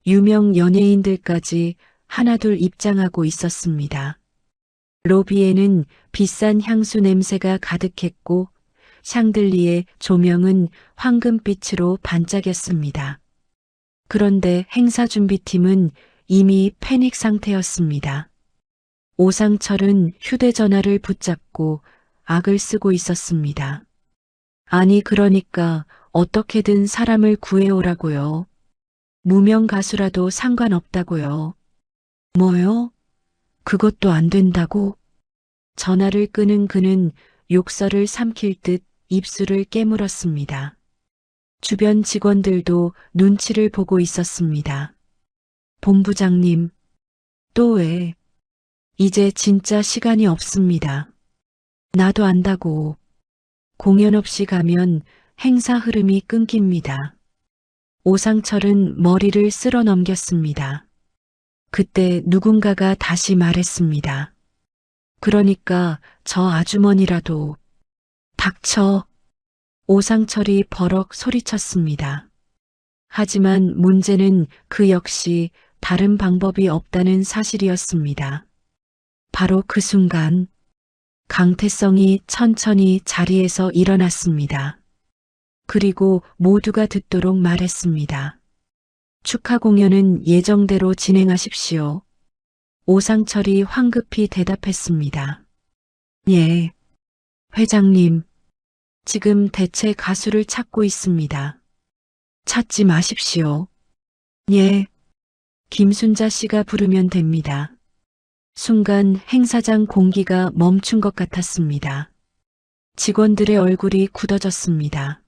유명 연예인들까지 하나둘 입장하고 있었습니다. 로비에는 비싼 향수 냄새가 가득했고 샹들리에 조명은 황금빛으로 반짝였습니다. 그런데 행사 준비팀은 이미 패닉 상태였습니다. 오상철은 휴대전화를 붙잡고 악을 쓰고 있었습니다. 아니 그러니까 어떻게든 사람을 구해오라고요. 무명 가수라도 상관없다고요. 뭐요? 그것도 안 된다고? 전화를 끄는 그는 욕설을 삼킬 듯 입술을 깨물었습니다. 주변 직원들도 눈치를 보고 있었습니다. 본부장님, 또 왜? 이제 진짜 시간이 없습니다. 나도 안다고. 공연 없이 가면 행사 흐름이 끊깁니다. 오상철은 머리를 쓸어 넘겼습니다. 그때 누군가가 다시 말했습니다. 그러니까 저 아주머니라도. 닥쳐. 오상철이 버럭 소리쳤습니다. 하지만 문제는 그 역시 다른 방법이 없다는 사실이었습니다. 바로 그 순간 강태성이 천천히 자리에서 일어났습니다. 그리고 모두가 듣도록 말했습니다. 축하 공연은 예정대로 진행하십시오. 오상철이 황급히 대답했습니다. 예, 회장님. 지금 대체 가수를 찾고 있습니다. 찾지 마십시오. 예, 김순자 씨가 부르면 됩니다. 순간 행사장 공기가 멈춘 것 같았습니다. 직원들의 얼굴이 굳어졌습니다.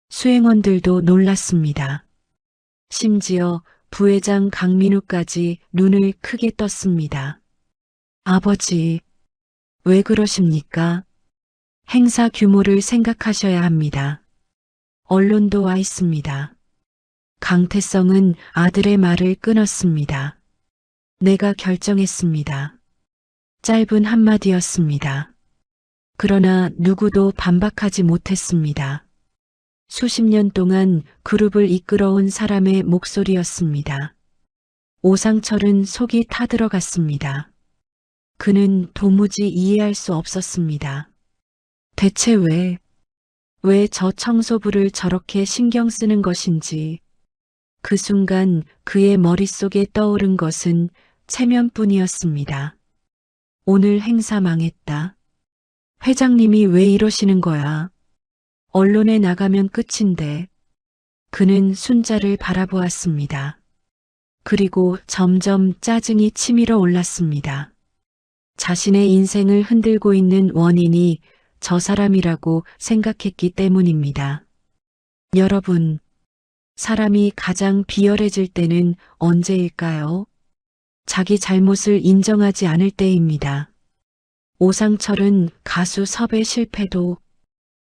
수행원들도 놀랐습니다. 심지어 부회장 강민우까지 눈을 크게 떴습니다. 아버지, 왜 그러십니까? 행사 규모를 생각하셔야 합니다. 언론도 와 있습니다. 강태성은 아들의 말을 끊었습니다. 내가 결정했습니다. 짧은 한마디였습니다. 그러나 누구도 반박하지 못했습니다. 수십 년 동안 그룹을 이끌어온 사람의 목소리였습니다. 오상철은 속이 타들어갔습니다. 그는 도무지 이해할 수 없었습니다. 대체 왜 저 청소부를 저렇게 신경 쓰는 것인지. 그 순간 그의 머릿속에 떠오른 것은 체면뿐이었습니다. 오늘 행사 망했다. 회장님이 왜 이러시는 거야? 언론에 나가면 끝인데. 그는 순자를 바라보았습니다. 그리고 점점 짜증이 치밀어 올랐습니다. 자신의 인생을 흔들고 있는 원인이 저 사람이라고 생각했기 때문입니다. 여러분, 사람이 가장 비열해질 때는 언제일까요? 자기 잘못을 인정하지 않을 때입니다. 오상철은 가수 섭외 실패도,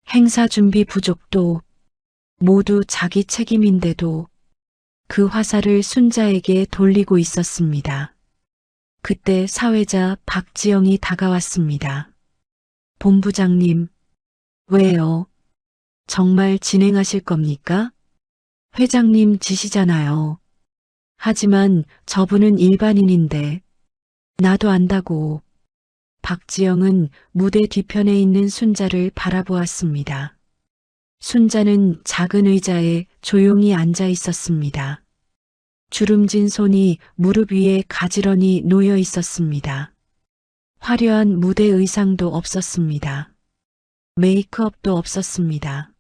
행사 준비 부족도 모두 자기 책임인데도 그 화살을 순자에게 돌리고 있었습니다. 그때 사회자 박지영이 다가왔습니다. 본부장님, 왜요? 정말 진행하실 겁니까? 회장님 지시잖아요. 하지만 저분은 일반인인데 나도 안다고. 박지영은 무대 뒤편에 있는 순자를 바라보았습니다. 순자는 작은 의자에 조용히 앉아 있었습니다. 주름진 손이 무릎 위에 가지런히 놓여 있었습니다. 화려한 무대 의상도 없었습니다. 메이크업도 없었습니다.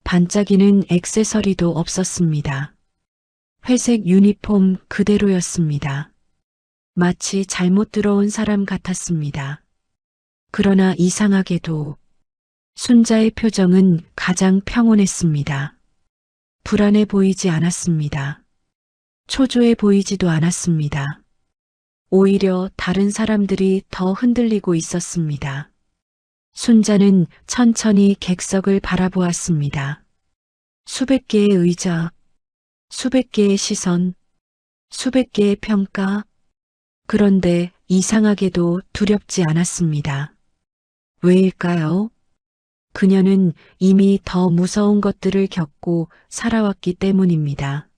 반짝이는 액세서리도 없었습니다. 회색 유니폼 그대로였습니다. 마치 잘못 들어온 사람 같았습니다. 그러나 이상하게도 순자의 표정은 가장 평온했습니다. 불안해 보이지 않았습니다. 초조해 보이지도 않았습니다. 오히려 다른 사람들이 더 흔들리고 있었습니다. 순자는 천천히 객석을 바라보았습니다. 수백 개의 의자, 수백 개의 시선, 수백 개의 평가. 그런데 이상하게도 두렵지 않았습니다. 왜일까요? 그녀는 이미 더 무서운 것들을 겪고 살아왔기 때문입니다.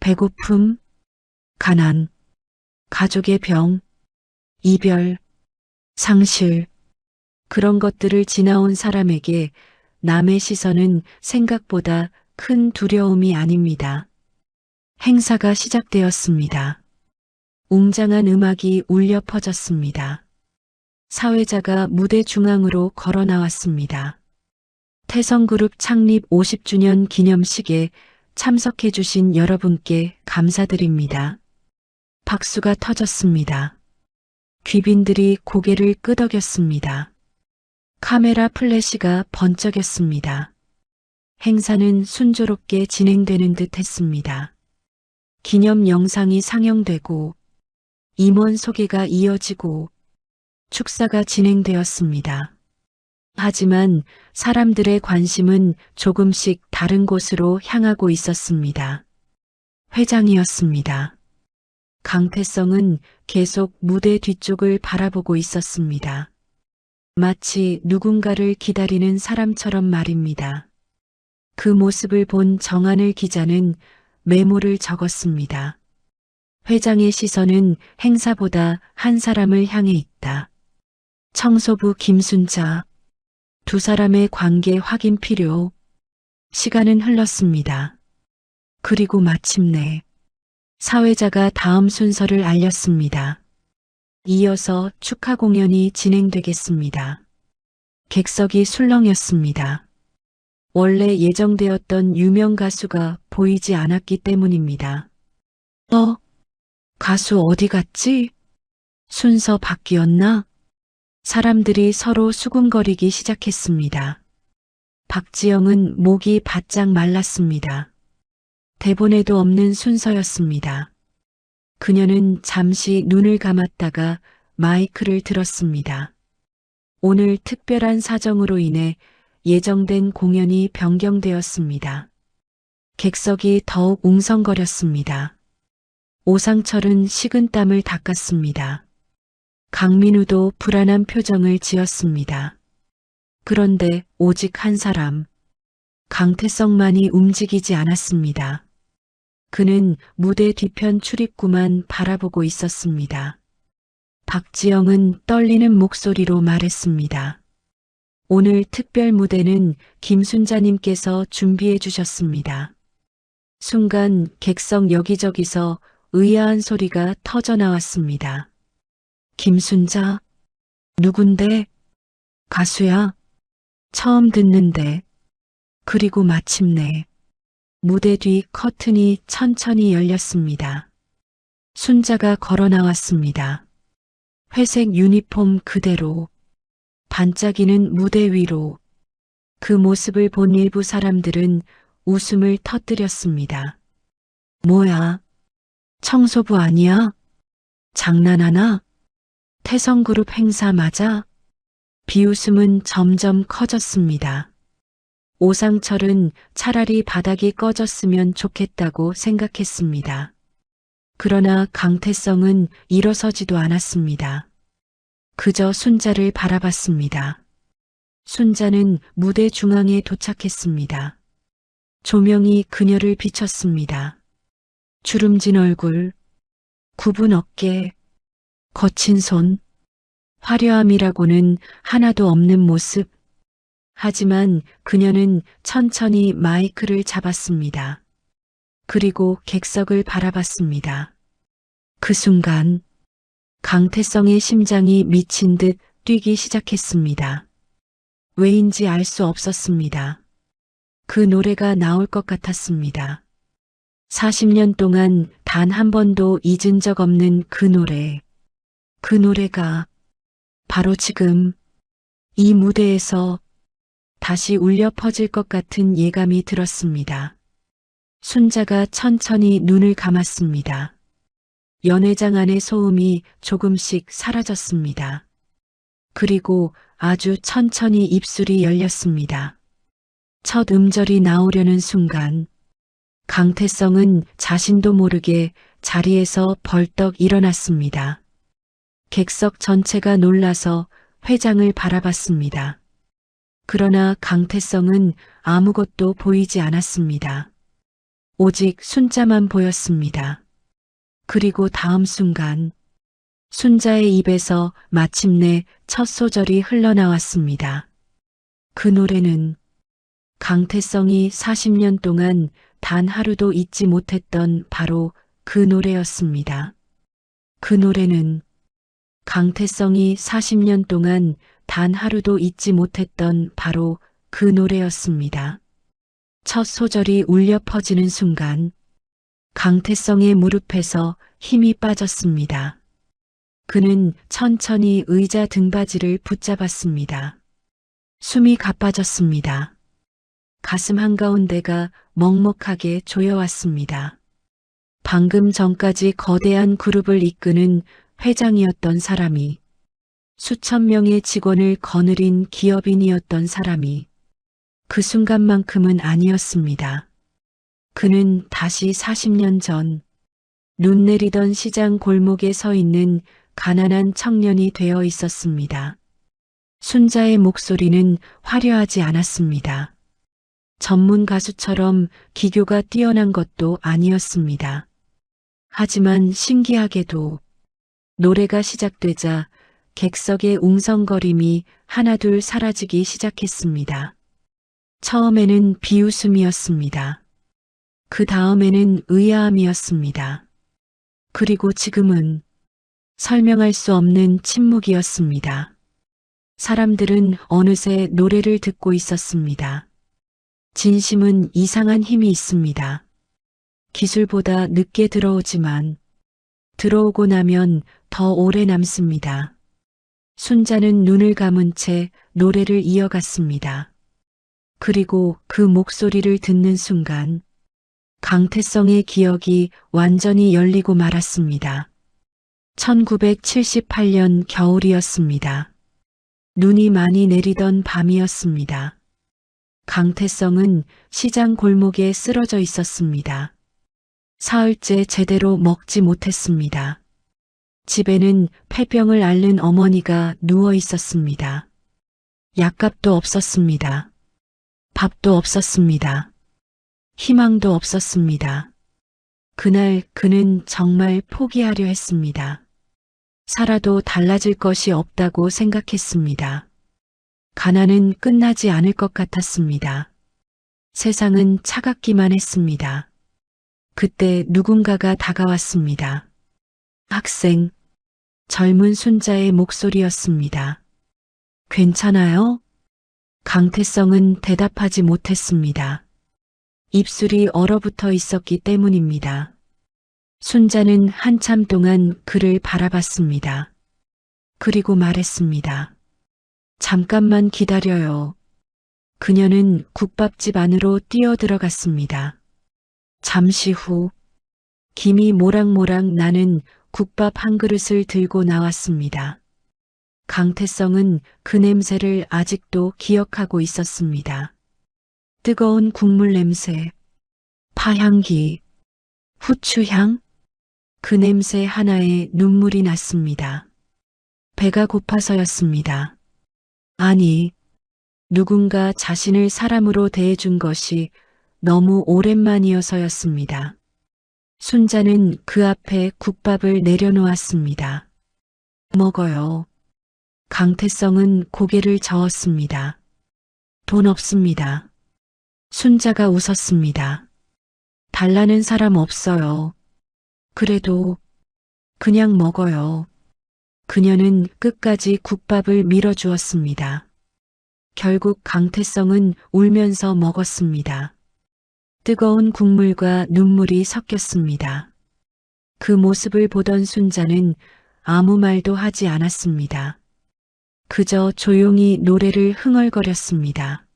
배고픔, 가난, 가족의 병, 이별, 상실, 그런 것들을 지나온 사람에게 남의 시선은 생각보다 큰 두려움이 아닙니다. 행사가 시작되었습니다. 웅장한 음악이 울려 퍼졌습니다. 사회자가 무대 중앙으로 걸어 나왔습니다. 태성그룹 창립 50주년 기념식에 참석해 주신 여러분께 감사드립니다. 박수가 터졌습니다. 귀빈들이 고개를 끄덕였습니다. 카메라 플래시가 번쩍였습니다. 행사는 순조롭게 진행되는 듯 했습니다. 기념 영상이 상영되고 임원 소개가 이어지고 축사가 진행되었습니다. 하지만 사람들의 관심은 조금씩 다른 곳으로 향하고 있었습니다. 회장이었습니다. 강태성은 계속 무대 뒤쪽을 바라보고 있었습니다. 마치 누군가를 기다리는 사람처럼 말입니다. 그 모습을 본 정한을 기자는 메모를 적었습니다. 회장의 시선은 행사보다 한 사람을 향해 있다. 청소부 김순자. 두 사람의 관계 확인 필요. 시간은 흘렀습니다. 그리고 마침내 사회자가 다음 순서를 알렸습니다. 이어서 축하 공연이 진행되겠습니다. 객석이 술렁였습니다. 원래 예정되었던 유명 가수가 보이지 않았기 때문입니다. 가수 어디 갔지? 순서 바뀌었나? 사람들이 서로 수군거리기 시작했습니다. 박지영은 목이 바짝 말랐습니다. 대본에도 없는 순서였습니다. 그녀는 잠시 눈을 감았다가 마이크를 들었습니다. 오늘 특별한 사정으로 인해 예정된 공연이 변경되었습니다. 객석이 더욱 웅성거렸습니다. 오상철은 식은땀을 닦았습니다. 강민우도 불안한 표정을 지었습니다. 그런데 오직 한 사람, 강태성만이 움직이지 않았습니다. 그는 무대 뒤편 출입구만 바라보고 있었습니다. 박지영은 떨리는 목소리로 말했습니다. 오늘 특별 무대는 김순자님께서 준비해 주셨습니다. 순간 객석 여기저기서 의아한 소리가 터져 나왔습니다. 김순자? 누군데? 가수야? 처음 듣는데. 그리고 마침내 무대 뒤 커튼이 천천히 열렸습니다. 순자가 걸어 나왔습니다. 회색 유니폼 그대로 반짝이는 무대 위로 그 모습을 본 일부 사람들은 웃음을 터뜨렸습니다. 뭐야? 청소부 아니야? 장난하나? 태성그룹 행사 맞아? 비웃음은 점점 커졌습니다. 오상철은 차라리 바닥이 꺼졌으면 좋겠다고 생각했습니다. 그러나 강태성은 일어서지도 않았습니다. 그저 순자를 바라봤습니다. 순자는 무대 중앙에 도착했습니다. 조명이 그녀를 비췄습니다. 주름진 얼굴, 굽은 어깨, 거친 손, 화려함이라고는 하나도 없는 모습. 하지만 그녀는 천천히 마이크를 잡았습니다. 그리고 객석을 바라봤습니다. 그 순간 강태성의 심장이 미친 듯 뛰기 시작했습니다. 왜인지 알 수 없었습니다. 그 노래가 나올 것 같았습니다. 40년 동안 단 한 번도 잊은 적 없는 그 노래. 그 노래가 바로 지금 이 무대에서 다시 울려 퍼질 것 같은 예감이 들었습니다. 순자가 천천히 눈을 감았습니다. 연회장 안의 소음이 조금씩 사라졌습니다. 그리고 아주 천천히 입술이 열렸습니다. 첫 음절이 나오려는 순간 강태성은 자신도 모르게 자리에서 벌떡 일어났습니다. 객석 전체가 놀라서 회장을 바라봤습니다. 그러나 강태성은 아무것도 보이지 않았습니다. 오직 순자만 보였습니다. 그리고 다음 순간 순자의 입에서 마침내 첫 소절이 흘러나왔습니다. 그 노래는 강태성이 40년 동안 단 하루도 잊지 못했던 바로 그 노래였습니다. 그 노래는 강태성이 40년 동안 단 하루도 잊지 못했던 바로 그 노래였습니다. 첫 소절이 울려 퍼지는 순간 강태성의 무릎에서 힘이 빠졌습니다. 그는 천천히 의자 등받이를 붙잡았습니다. 숨이 가빠졌습니다. 가슴 한가운데가 먹먹하게 조여왔습니다. 방금 전까지 거대한 그룹을 이끄는 회장이었던 사람이, 수천 명의 직원을 거느린 기업인이었던 사람이 그 순간만큼은 아니었습니다. 그는 다시 40년 전 눈 내리던 시장 골목에 서 있는 가난한 청년이 되어 있었습니다. 순자의 목소리는 화려하지 않았습니다. 전문 가수처럼 기교가 뛰어난 것도 아니었습니다. 하지만 신기하게도 노래가 시작되자 객석의 웅성거림이 하나둘 사라지기 시작했습니다. 처음에는 비웃음이었습니다. 그 다음에는 의아함이었습니다. 그리고 지금은 설명할 수 없는 침묵이었습니다. 사람들은 어느새 노래를 듣고 있었습니다. 진심은 이상한 힘이 있습니다. 기술보다 늦게 들어오지만 들어오고 나면 더 오래 남습니다. 순자는 눈을 감은 채 노래를 이어갔습니다. 그리고 그 목소리를 듣는 순간 강태성의 기억이 완전히 열리고 말았습니다. 1978년 겨울이었습니다. 눈이 많이 내리던 밤이었습니다. 강태성은 시장 골목에 쓰러져 있었습니다. 사흘째 제대로 먹지 못했습니다. 집에는 폐병을 앓는 어머니가 누워 있었습니다. 약값도 없었습니다. 밥도 없었습니다. 희망도 없었습니다. 그날 그는 정말 포기하려 했습니다. 살아도 달라질 것이 없다고 생각했습니다. 가난은 끝나지 않을 것 같았습니다. 세상은 차갑기만 했습니다. 그때 누군가가 다가왔습니다. 학생, 젊은 순자의 목소리였습니다. 괜찮아요? 강태성은 대답하지 못했습니다. 입술이 얼어붙어 있었기 때문입니다. 순자는 한참 동안 그를 바라봤습니다. 그리고 말했습니다. 잠깐만 기다려요. 그녀는 국밥집 안으로 뛰어들어갔습니다. 잠시 후 김이 모락모락 나는 국밥 한 그릇을 들고 나왔습니다. 강태성은 그 냄새를 아직도 기억하고 있었습니다. 뜨거운 국물 냄새, 파향기, 후추향, 그 냄새 하나에 눈물이 났습니다. 배가 고파서였습니다. 아니, 누군가 자신을 사람으로 대해준 것이 너무 오랜만이어서였습니다. 순자는 그 앞에 국밥을 내려놓았습니다. 먹어요. 강태성은 고개를 저었습니다. 돈 없습니다. 순자가 웃었습니다. 달라는 사람 없어요. 그래도 그냥 먹어요. 그녀는 끝까지 국밥을 밀어주었습니다. 결국 강태성은 울면서 먹었습니다. 뜨거운 국물과 눈물이 섞였습니다. 그 모습을 보던 순자는 아무 말도 하지 않았습니다. 그저 조용히 노래를 흥얼거렸습니다.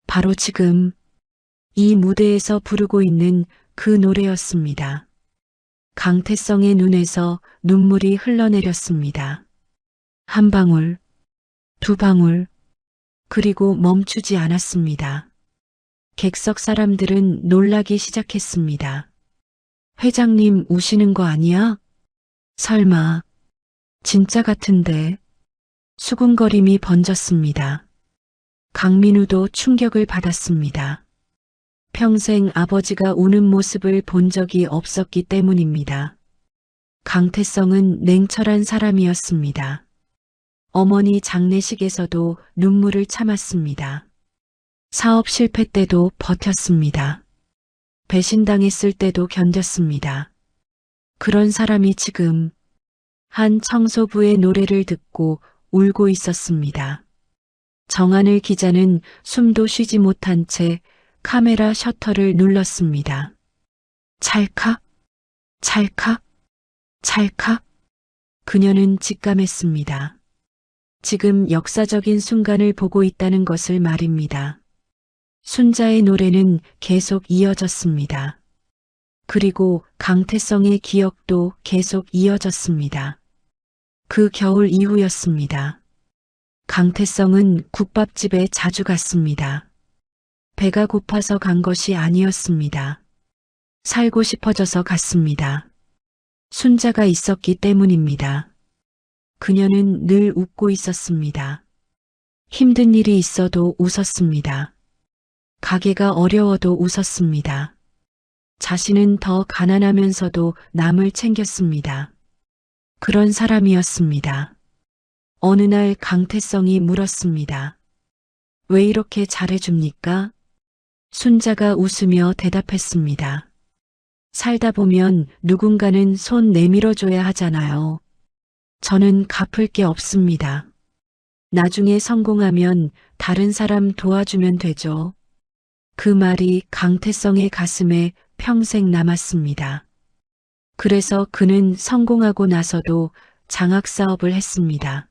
바로 지금 이 무대에서 부르고 있는 그 노래였습니다. 강태성의 눈에서 눈물이 흘러내렸습니다. 한 방울, 두 방울, 그리고 멈추지 않았습니다. 객석 사람들은 놀라기 시작했습니다. 회장님 우시는 거 아니야? 설마, 진짜 같은데. 수군거림이 번졌습니다. 강민우도 충격을 받았습니다. 평생 아버지가 우는 모습을 본 적이 없었기 때문입니다. 강태성은 냉철한 사람이었습니다. 어머니 장례식에서도 눈물을 참았습니다. 사업 실패 때도 버텼습니다. 배신당했을 때도 견뎠습니다. 그런 사람이 지금 한 청소부의 노래를 듣고 울고 있었습니다. 정하늘 기자는 숨도 쉬지 못한 채 카메라 셔터를 눌렀습니다. 찰칵, 찰칵, 찰칵. 그녀는 직감했습니다. 지금 역사적인 순간을 보고 있다는 것을 말입니다. 순자의 노래는 계속 이어졌습니다. 그리고 강태성의 기억도 계속 이어졌습니다. 그 겨울 이후였습니다. 강태성은 국밥집에 자주 갔습니다. 배가 고파서 간 것이 아니었습니다. 살고 싶어져서 갔습니다. 순자가 있었기 때문입니다. 그녀는 늘 웃고 있었습니다. 힘든 일이 있어도 웃었습니다. 가게가 어려워도 웃었습니다. 자신은 더 가난하면서도 남을 챙겼습니다. 그런 사람이었습니다. 어느 날 강태성이 물었습니다. 왜 이렇게 잘해줍니까? 순자가 웃으며 대답했습니다. 살다 보면 누군가는 손 내밀어줘야 하잖아요. 저는 갚을 게 없습니다. 나중에 성공하면 다른 사람 도와주면 되죠. 그 말이 강태성의 가슴에 평생 남았습니다. 그래서 그는 성공하고 나서도 장학사업을 했습니다.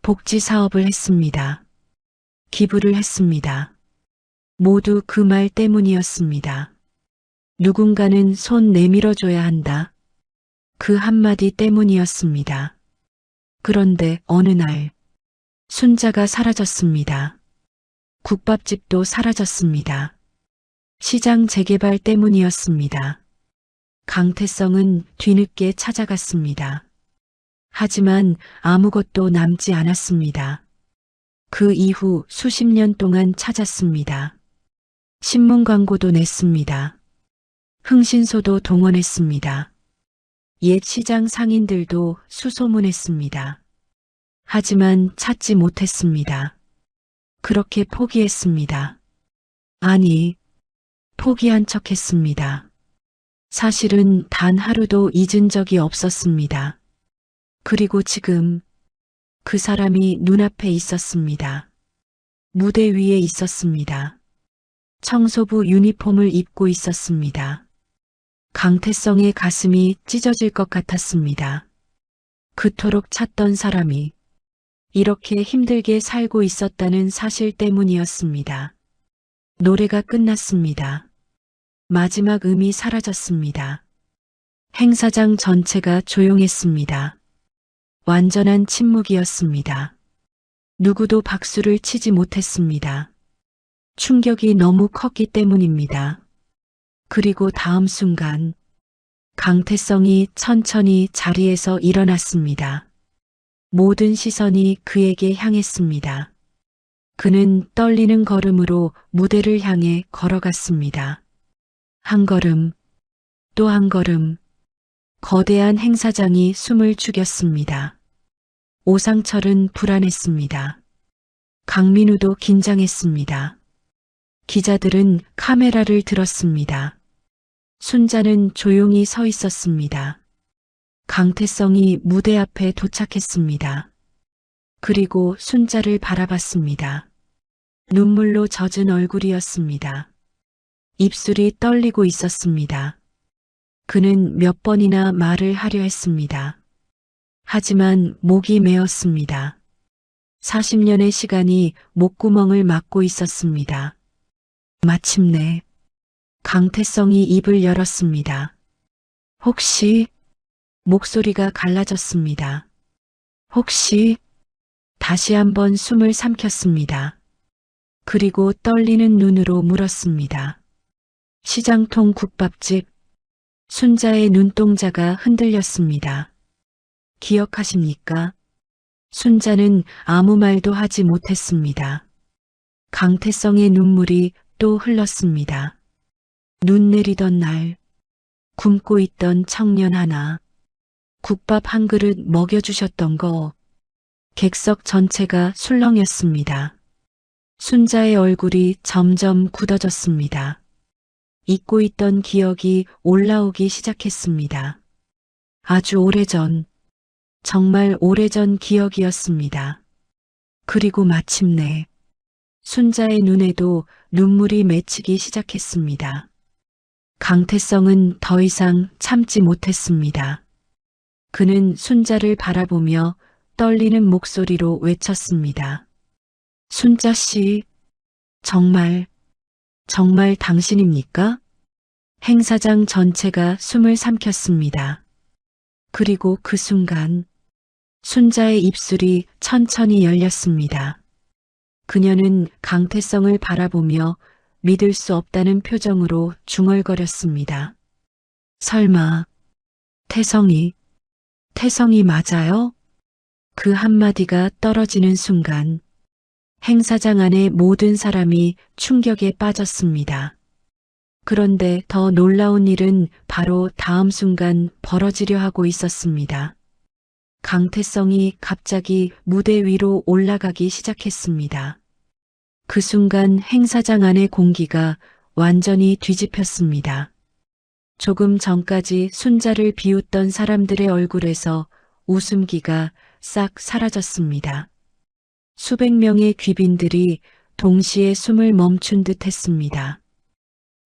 복지사업을 했습니다. 기부를 했습니다. 모두 그 말 때문이었습니다. 누군가는 손 내밀어줘야 한다. 그 한마디 때문이었습니다. 그런데 어느 날 순자가 사라졌습니다. 국밥집도 사라졌습니다. 시장 재개발 때문이었습니다. 강태성은 뒤늦게 찾아갔습니다. 하지만 아무것도 남지 않았습니다. 그 이후 수십 년 동안 찾았습니다. 신문 광고도 냈습니다. 흥신소도 동원했습니다. 옛 시장 상인들도 수소문했습니다. 하지만 찾지 못했습니다. 그렇게 포기했습니다. 아니, 포기한 척했습니다. 사실은 단 하루도 잊은 적이 없었습니다. 그리고 지금 그 사람이 눈앞에 있었습니다. 무대 위에 있었습니다. 청소부 유니폼을 입고 있었습니다. 강태성의 가슴이 찢어질 것 같았습니다. 그토록 찾던 사람이 이렇게 힘들게 살고 있었다는 사실 때문이었습니다. 노래가 끝났습니다. 마지막 음이 사라졌습니다. 행사장 전체가 조용했습니다. 완전한 침묵이었습니다. 누구도 박수를 치지 못했습니다. 충격이 너무 컸기 때문입니다. 그리고 다음 순간 강태성이 천천히 자리에서 일어났습니다. 모든 시선이 그에게 향했습니다. 그는 떨리는 걸음으로 무대를 향해 걸어갔습니다. 한 걸음, 또 한 걸음. 거대한 행사장이 숨을 죽였습니다. 오상철은 불안했습니다. 강민우도 긴장했습니다. 기자들은 카메라를 들었습니다. 순자는 조용히 서 있었습니다. 강태성이 무대 앞에 도착했습니다. 그리고 순자를 바라봤습니다. 눈물로 젖은 얼굴이었습니다. 입술이 떨리고 있었습니다. 그는 몇 번이나 말을 하려 했습니다. 하지만 목이 메었습니다. 40년의 시간이 목구멍을 막고 있었습니다. 마침내 강태성이 입을 열었습니다. 혹시 목소리가 갈라졌습니다. 혹시 다시 한번 숨을 삼켰습니다. 그리고 떨리는 눈으로 물었습니다. 시장통 국밥집. 순자의 눈동자가 흔들렸습니다. 기억하십니까? 순자는 아무 말도 하지 못했습니다. 강태성의 눈물이 또 흘렀습니다. 눈 내리던 날, 굶고 있던 청년 하나, 국밥 한 그릇 먹여주셨던 거, 객석 전체가 술렁였습니다. 순자의 얼굴이 점점 굳어졌습니다. 잊고 있던 기억이 올라오기 시작했습니다. 아주 오래전, 정말 오래전 기억이었습니다. 그리고 마침내 순자의 눈에도 눈물이 맺히기 시작했습니다. 강태성은 더 이상 참지 못했습니다. 그는 순자를 바라보며 떨리는 목소리로 외쳤습니다. 순자 씨, 정말 당신입니까? 행사장 전체가 숨을 삼켰습니다. 그리고 그 순간 순자의 입술이 천천히 열렸습니다. 그녀는 강태성을 바라보며 믿을 수 없다는 표정으로 중얼거렸습니다. 설마 태성이 맞아요? 그 한마디가 떨어지는 순간 행사장 안의 모든 사람이 충격에 빠졌습니다. 그런데 더 놀라운 일은 바로 다음 순간 벌어지려 하고 있었습니다. 강태성이 갑자기 무대 위로 올라가기 시작했습니다. 그 순간 행사장 안의 공기가 완전히 뒤집혔습니다. 조금 전까지 순자를 비웃던 사람들의 얼굴에서 웃음기가 싹 사라졌습니다. 수백 명의 귀빈들이 동시에 숨을 멈춘 듯 했습니다.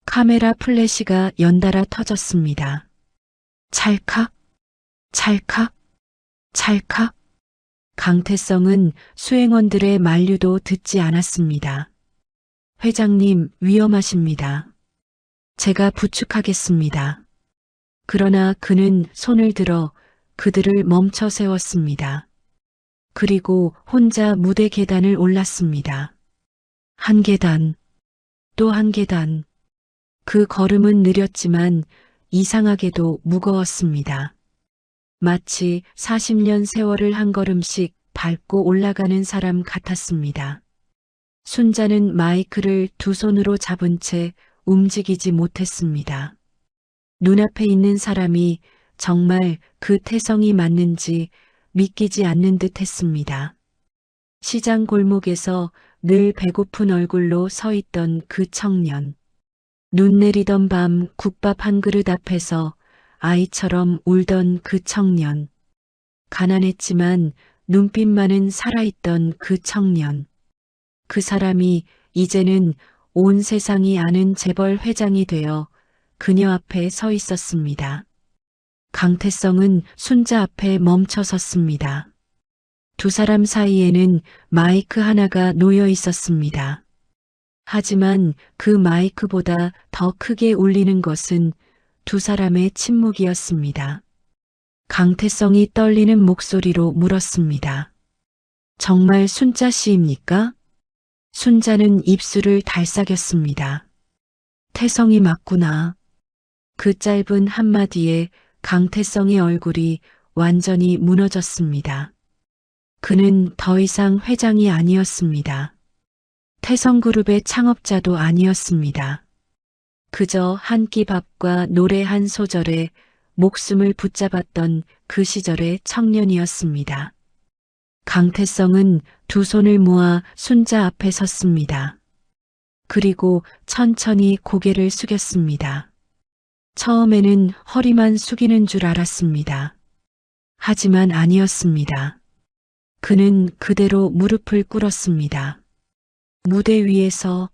카메라 플래시가 연달아 터졌습니다. 찰칵, 찰칵, 찰칵. 강태성은 수행원들의 만류도 듣지 않았습니다. 회장님, 위험하십니다. 제가 부축하겠습니다. 그러나 그는 손을 들어 그들을 멈춰 세웠습니다. 그리고 혼자 무대 계단을 올랐습니다. 한 계단, 또 한 계단. 그 걸음은 느렸지만 이상하게도 무거웠습니다. 마치 40년 세월을 한 걸음씩 밟고 올라가는 사람 같았습니다. 순자는 마이크를 두 손으로 잡은 채 움직이지 못했습니다. 눈앞에 있는 사람이 정말 그 태성이 맞는지 믿기지 않는 듯 했습니다. 시장 골목에서 늘 배고픈 얼굴로 서 있던 그 청년. 눈 내리던 밤 국밥 한 그릇 앞에서 아이처럼 울던 그 청년. 가난했지만 눈빛만은 살아있던 그 청년. 그 사람이 이제는 온 세상이 아는 재벌 회장이 되어 그녀 앞에 서 있었습니다. 강태성은 순자 앞에 멈춰 섰습니다. 두 사람 사이에는 마이크 하나가 놓여 있었습니다. 하지만 그 마이크보다 더 크게 울리는 것은 두 사람의 침묵이었습니다. 강태성이 떨리는 목소리로 물었습니다. 정말 순자 씨입니까? 순자는 입술을 달싹였습니다. 태성이 맞구나. 그 짧은 한마디에 강태성의 얼굴이 완전히 무너졌습니다. 그는 더 이상 회장이 아니었습니다. 태성그룹의 창업자도 아니었습니다. 그저 한 끼 밥과 노래 한 소절에 목숨을 붙잡았던 그 시절의 청년이었습니다. 강태성은 두 손을 모아 순자 앞에 섰습니다. 그리고 천천히 고개를 숙였습니다. 처음에는 허리만 숙이는 줄 알았습니다. 하지만 아니었습니다. 그는 그대로 무릎을 꿇었습니다. 무대 위에서,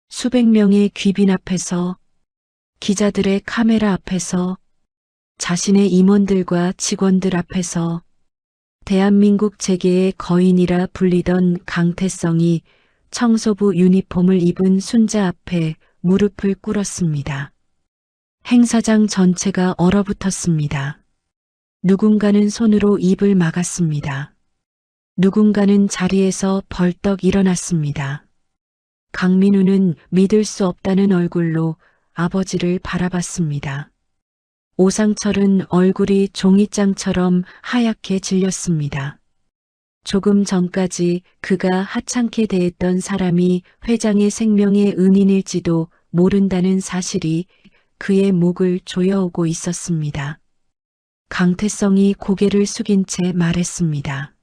수백 명의 귀빈 앞에서, 기자들의 카메라 앞에서, 자신의 임원들과 직원들 앞에서 대한민국 재계의 거인이라 불리던 강태성이 청소부 유니폼을 입은 순자 앞에 무릎을 꿇었습니다. 행사장 전체가 얼어붙었습니다. 누군가는 손으로 입을 막았습니다. 누군가는 자리에서 벌떡 일어났습니다. 강민우는 믿을 수 없다는 얼굴로 아버지를 바라봤습니다. 오상철은 얼굴이 종이장처럼 하얗게 질렸습니다. 조금 전까지 그가 하찮게 대했던 사람이 회장의 생명의 은인일지도 모른다는 사실이 그의 목을 조여오고 있었습니다. 강태성이 고개를 숙인 채 말했습니다.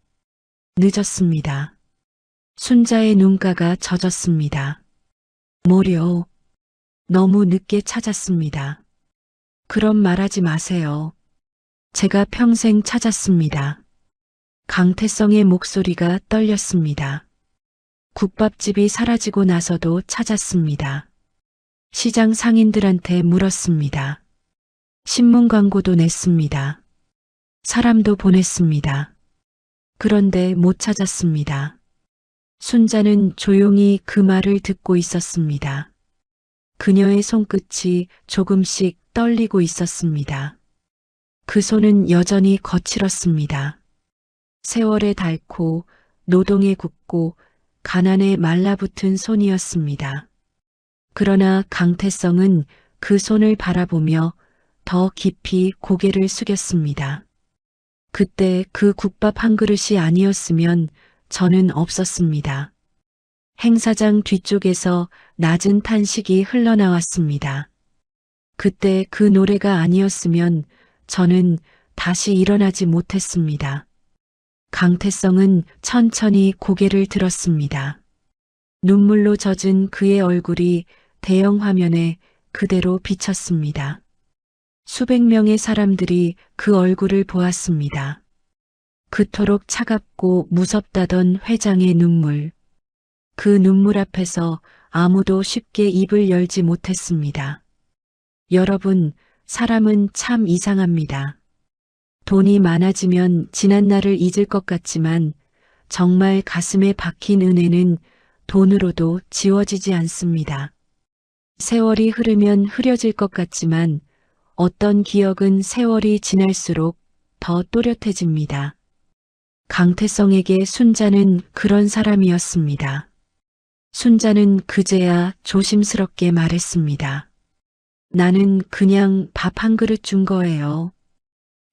늦었습니다. 순자의 눈가가 젖었습니다. 뭐려? 너무 늦게 찾았습니다. 그런 말하지 마세요. 제가 평생 찾았습니다. 강태성의 목소리가 떨렸습니다. 국밥집이 사라지고 나서도 찾았습니다. 시장 상인들한테 물었습니다. 신문 광고도 냈습니다. 사람도 보냈습니다. 그런데 못 찾았습니다. 순자는 조용히 그 말을 듣고 있었습니다. 그녀의 손끝이 조금씩 떨리고 있었습니다. 그 손은 여전히 거칠었습니다. 세월에 닳고 노동에 굳고 가난에 말라붙은 손이었습니다. 그러나 강태성은 그 손을 바라보며 더 깊이 고개를 숙였습니다. 그때 그 국밥 한 그릇이 아니었으면 저는 없었습니다. 행사장 뒤쪽에서 낮은 탄식이 흘러나왔습니다. 그때 그 노래가 아니었으면 저는 다시 일어나지 못했습니다. 강태성은 천천히 고개를 들었습니다. 눈물로 젖은 그의 얼굴이 대형 화면에 그대로 비쳤습니다. 수백 명의 사람들이 그 얼굴을 보았습니다. 그토록 차갑고 무섭다던 회장의 눈물. 그 눈물 앞에서 아무도 쉽게 입을 열지 못했습니다. 여러분, 사람은 참 이상합니다. 돈이 많아지면 지난 날을 잊을 것 같지만 정말 가슴에 박힌 은혜는 돈으로도 지워지지 않습니다. 세월이 흐르면 흐려질 것 같지만 어떤 기억은 세월이 지날수록 더 또렷해집니다. 강태성에게 순자는 그런 사람이었습니다. 순자는 그제야 조심스럽게 말했습니다. 나는 그냥 밥 한 그릇 준 거예요.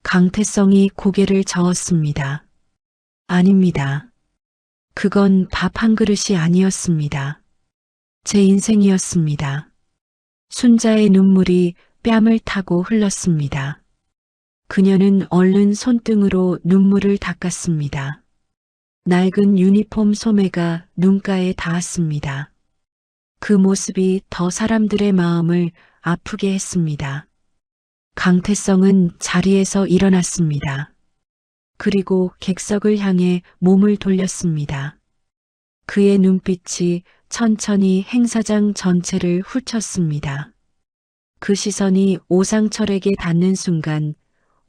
강태성이 고개를 저었습니다. 아닙니다. 그건 밥 한 그릇이 아니었습니다. 제 인생이었습니다. 순자의 눈물이 뺨을 타고 흘렀습니다. 그녀는 얼른 손등으로 눈물을 닦았습니다. 낡은 유니폼 소매가 눈가에 닿았습니다. 그 모습이 더 사람들의 마음을 아프게 했습니다. 강태성은 자리에서 일어났습니다. 그리고 객석을 향해 몸을 돌렸습니다. 그의 눈빛이 천천히 행사장 전체를 훑었습니다. 그 시선이 오상철에게 닿는 순간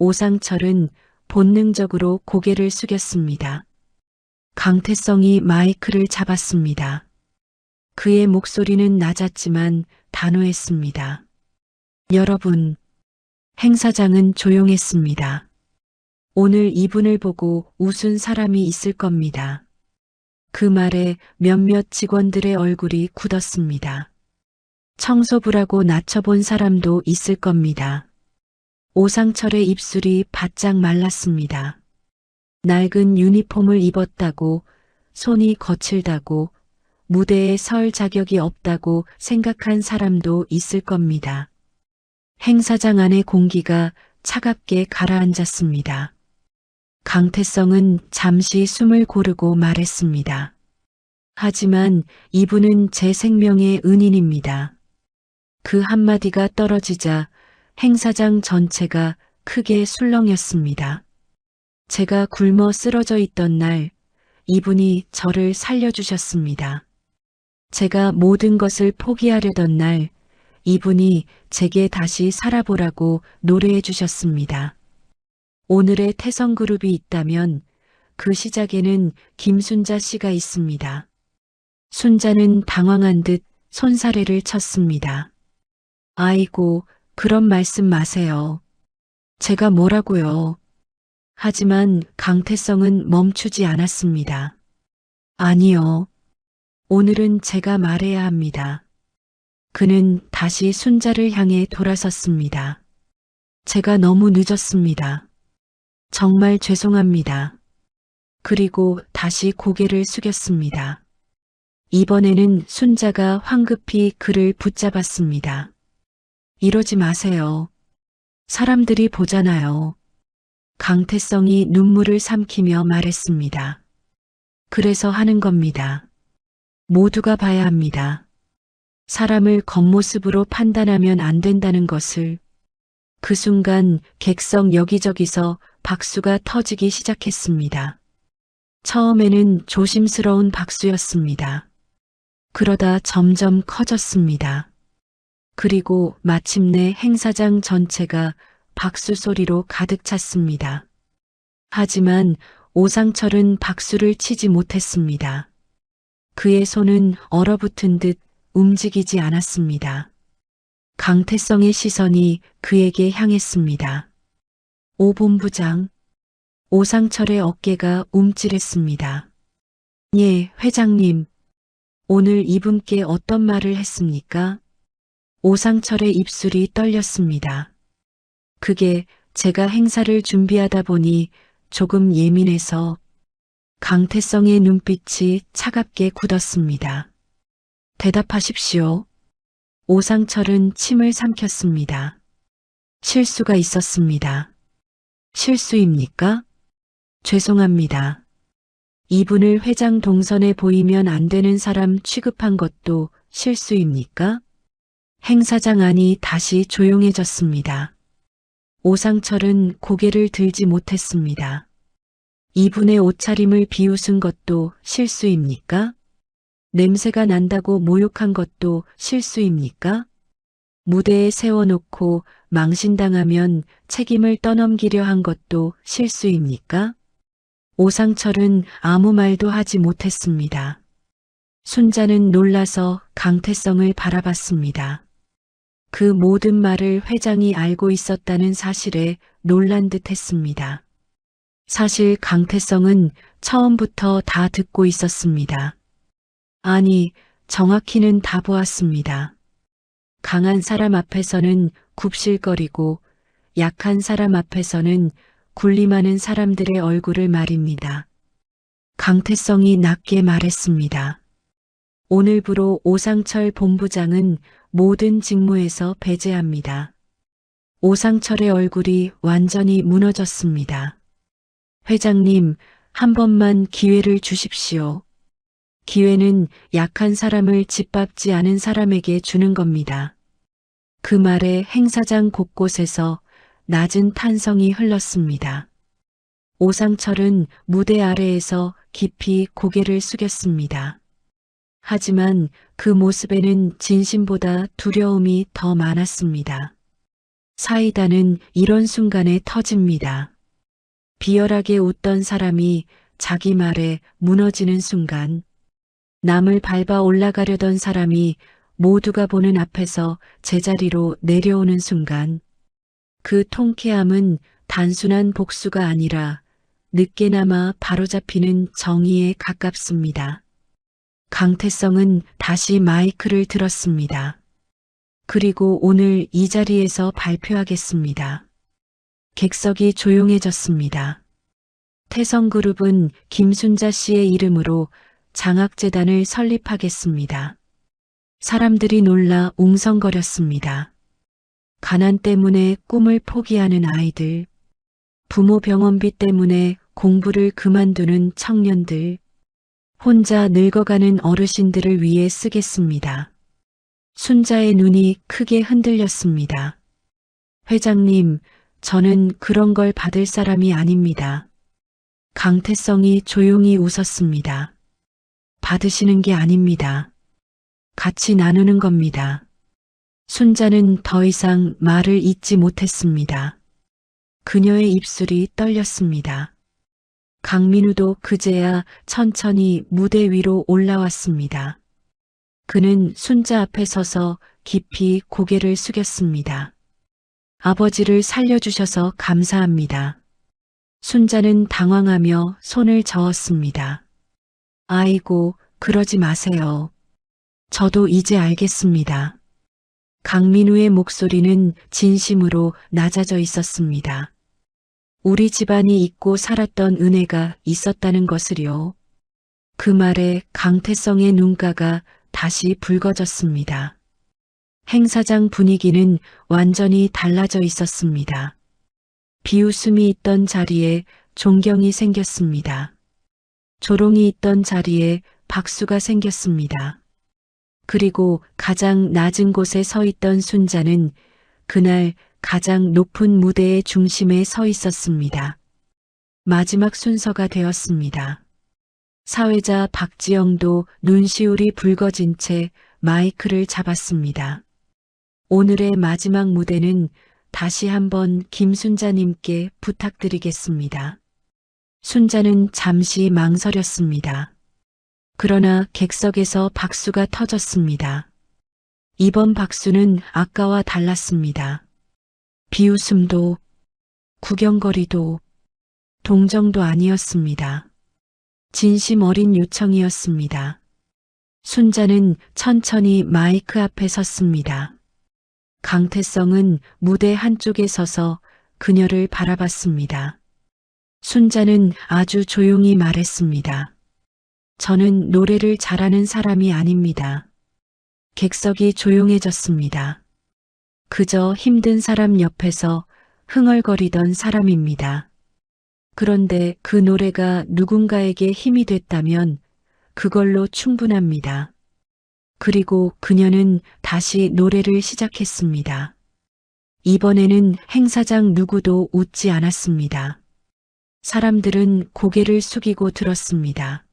오상철은 본능적으로 고개를 숙였습니다. 강태성이 마이크를 잡았습니다. 그의 목소리는 낮았지만 단호했습니다. 여러분, 행사장은 조용했습니다. 오늘 이분을 보고 웃은 사람이 있을 겁니다. 그 말에 몇몇 직원들의 얼굴이 굳었습니다. 청소부라고 낮춰본 사람도 있을 겁니다. 오상철의 입술이 바짝 말랐습니다. 낡은 유니폼을 입었다고, 손이 거칠다고, 무대에 설 자격이 없다고 생각한 사람도 있을 겁니다. 행사장 안의 공기가 차갑게 가라앉았습니다. 강태성은 잠시 숨을 고르고 말했습니다. 하지만 이분은 제 생명의 은인입니다. 그 한마디가 떨어지자 행사장 전체가 크게 술렁였습니다. 제가 굶어 쓰러져 있던 날 이분이 저를 살려주셨습니다. 제가 모든 것을 포기하려던 날 이분이 제게 다시 살아보라고 노래해 주셨습니다. 오늘의 태성그룹이 있다면 그 시작에는 김순자 씨가 있습니다. 순자는 당황한 듯 손사래를 쳤습니다. 아이고, 그런 말씀 마세요. 제가 뭐라고요. 하지만 강태성은 멈추지 않았습니다. 아니요. 오늘은 제가 말해야 합니다. 그는 다시 순자를 향해 돌아섰습니다. 제가 너무 늦었습니다. 정말 죄송합니다. 그리고 다시 고개를 숙였습니다. 이번에는 순자가 황급히 그를 붙잡았습니다. 이러지 마세요. 사람들이 보잖아요. 강태성이 눈물을 삼키며 말했습니다. 그래서 하는 겁니다. 모두가 봐야 합니다. 사람을 겉모습으로 판단하면 안 된다는 것을. 그 순간 객석 여기저기서 박수가 터지기 시작했습니다. 처음에는 조심스러운 박수였습니다. 그러다 점점 커졌습니다. 그리고 마침내 행사장 전체가 박수 소리로 가득 찼습니다. 하지만 오상철은 박수를 치지 못했습니다. 그의 손은 얼어붙은 듯 움직이지 않았습니다. 강태성의 시선이 그에게 향했습니다. 오 본부장. 오상철의 어깨가 움찔했습니다. 예, 회장님. 오늘 이분께 어떤 말을 했습니까? 오상철의 입술이 떨렸습니다. 그게 제가 행사를 준비하다 보니 조금 예민해서. 강태성의 눈빛이 차갑게 굳었습니다. 대답하십시오. 오상철은 침을 삼켰습니다. 실수가 있었습니다. 실수입니까? 죄송합니다. 이분을 회장 동선에 보이면 안 되는 사람 취급한 것도 실수입니까? 행사장 안이 다시 조용해졌습니다. 오상철은 고개를 들지 못했습니다. 이분의 옷차림을 비웃은 것도 실수입니까? 냄새가 난다고 모욕한 것도 실수입니까? 무대에 세워놓고 망신당하면 책임을 떠넘기려 한 것도 실수입니까? 오상철은 아무 말도 하지 못했습니다. 순자는 놀라서 강태성을 바라봤습니다. 그 모든 말을 회장이 알고 있었다는 사실에 놀란 듯 했습니다. 사실 강태성은 처음부터 다 듣고 있었습니다. 아니, 정확히는 다 보았습니다. 강한 사람 앞에서는 굽실거리고 약한 사람 앞에서는 군림하는 사람들의 얼굴을 말입니다. 강태성이 낮게 말했습니다. 오늘부로 오상철 본부장은 모든 직무에서 배제합니다. 오상철의 얼굴이 완전히 무너졌습니다. 회장님, 한 번만 기회를 주십시오. 기회는 약한 사람을 짓밟지 않은 사람에게 주는 겁니다. 그 말에 행사장 곳곳에서 낮은 탄성이 흘렀습니다. 오상철은 무대 아래에서 깊이 고개를 숙였습니다. 하지만 그 모습에는 진심보다 두려움이 더 많았습니다. 사이다는 이런 순간에 터집니다. 비열하게 웃던 사람이 자기 말에 무너지는 순간, 남을 밟아 올라가려던 사람이 모두가 보는 앞에서 제자리로 내려오는 순간, 그 통쾌함은 단순한 복수가 아니라 늦게나마 바로잡히는 정의에 가깝습니다. 강태성은 다시 마이크를 들었습니다. 그리고 오늘 이 자리에서 발표하겠습니다. 객석이 조용해졌습니다. 태성그룹은 김순자 씨의 이름으로 장학재단을 설립하겠습니다. 사람들이 놀라 웅성거렸습니다. 가난 때문에 꿈을 포기하는 아이들, 부모 병원비 때문에 공부를 그만두는 청년들, 혼자 늙어가는 어르신들을 위해 쓰겠습니다. 순자의 눈이 크게 흔들렸습니다. 회장님, 저는 그런 걸 받을 사람이 아닙니다. 강태성이 조용히 웃었습니다. 받으시는 게 아닙니다. 같이 나누는 겁니다. 순자는 더 이상 말을 잇지 못했습니다. 그녀의 입술이 떨렸습니다. 강민우도 그제야 천천히 무대 위로 올라왔습니다. 그는 순자 앞에 서서 깊이 고개를 숙였습니다. 아버지를 살려주셔서 감사합니다. 순자는 당황하며 손을 저었습니다. 아이고, 그러지 마세요. 저도 이제 알겠습니다. 강민우의 목소리는 진심으로 낮아져 있었습니다. 우리 집안이 잊고 살았던 은혜가 있었다는 것을요. 그 말에 강태성의 눈가가 다시 붉어졌습니다. 행사장 분위기는 완전히 달라져 있었습니다. 비웃음이 있던 자리에 존경이 생겼습니다. 조롱이 있던 자리에 박수가 생겼습니다. 그리고 가장 낮은 곳에 서 있던 순자는 그날 가장 높은 무대의 중심에 서 있었습니다. 마지막 순서가 되었습니다. 사회자 박지영도 눈시울이 붉어진 채 마이크를 잡았습니다. 오늘의 마지막 무대는 다시 한번 김순자님께 부탁드리겠습니다. 순자는 잠시 망설였습니다. 그러나 객석에서 박수가 터졌습니다. 이번 박수는 아까와 달랐습니다. 비웃음도, 구경거리도, 동정도 아니었습니다. 진심 어린 요청이었습니다. 순자는 천천히 마이크 앞에 섰습니다. 강태성은 무대 한쪽에 서서 그녀를 바라봤습니다. 순자는 아주 조용히 말했습니다. 저는 노래를 잘하는 사람이 아닙니다. 객석이 조용해졌습니다. 그저 힘든 사람 옆에서 흥얼거리던 사람입니다. 그런데 그 노래가 누군가에게 힘이 됐다면 그걸로 충분합니다. 그리고 그녀는 다시 노래를 시작했습니다. 이번에는 행사장 누구도 웃지 않았습니다. 사람들은 고개를 숙이고 들었습니다.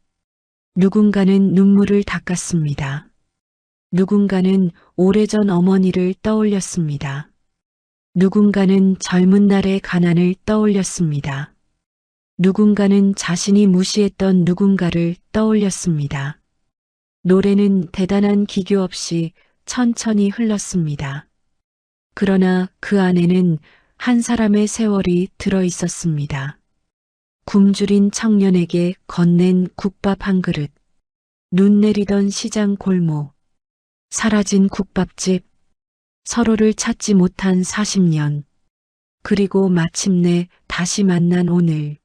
누군가는 눈물을 닦았습니다. 누군가는 오래전 어머니를 떠올렸습니다. 누군가는 젊은 날의 가난을 떠올렸습니다. 누군가는 자신이 무시했던 누군가를 떠올렸습니다. 노래는 대단한 기교 없이 천천히 흘렀습니다. 그러나 그 안에는 한 사람의 세월이 들어 있었습니다. 굶주린 청년에게 건넨 국밥 한 그릇, 눈 내리던 시장 골목, 사라진 국밥집, 서로를 찾지 못한 40년, 그리고 마침내 다시 만난 오늘.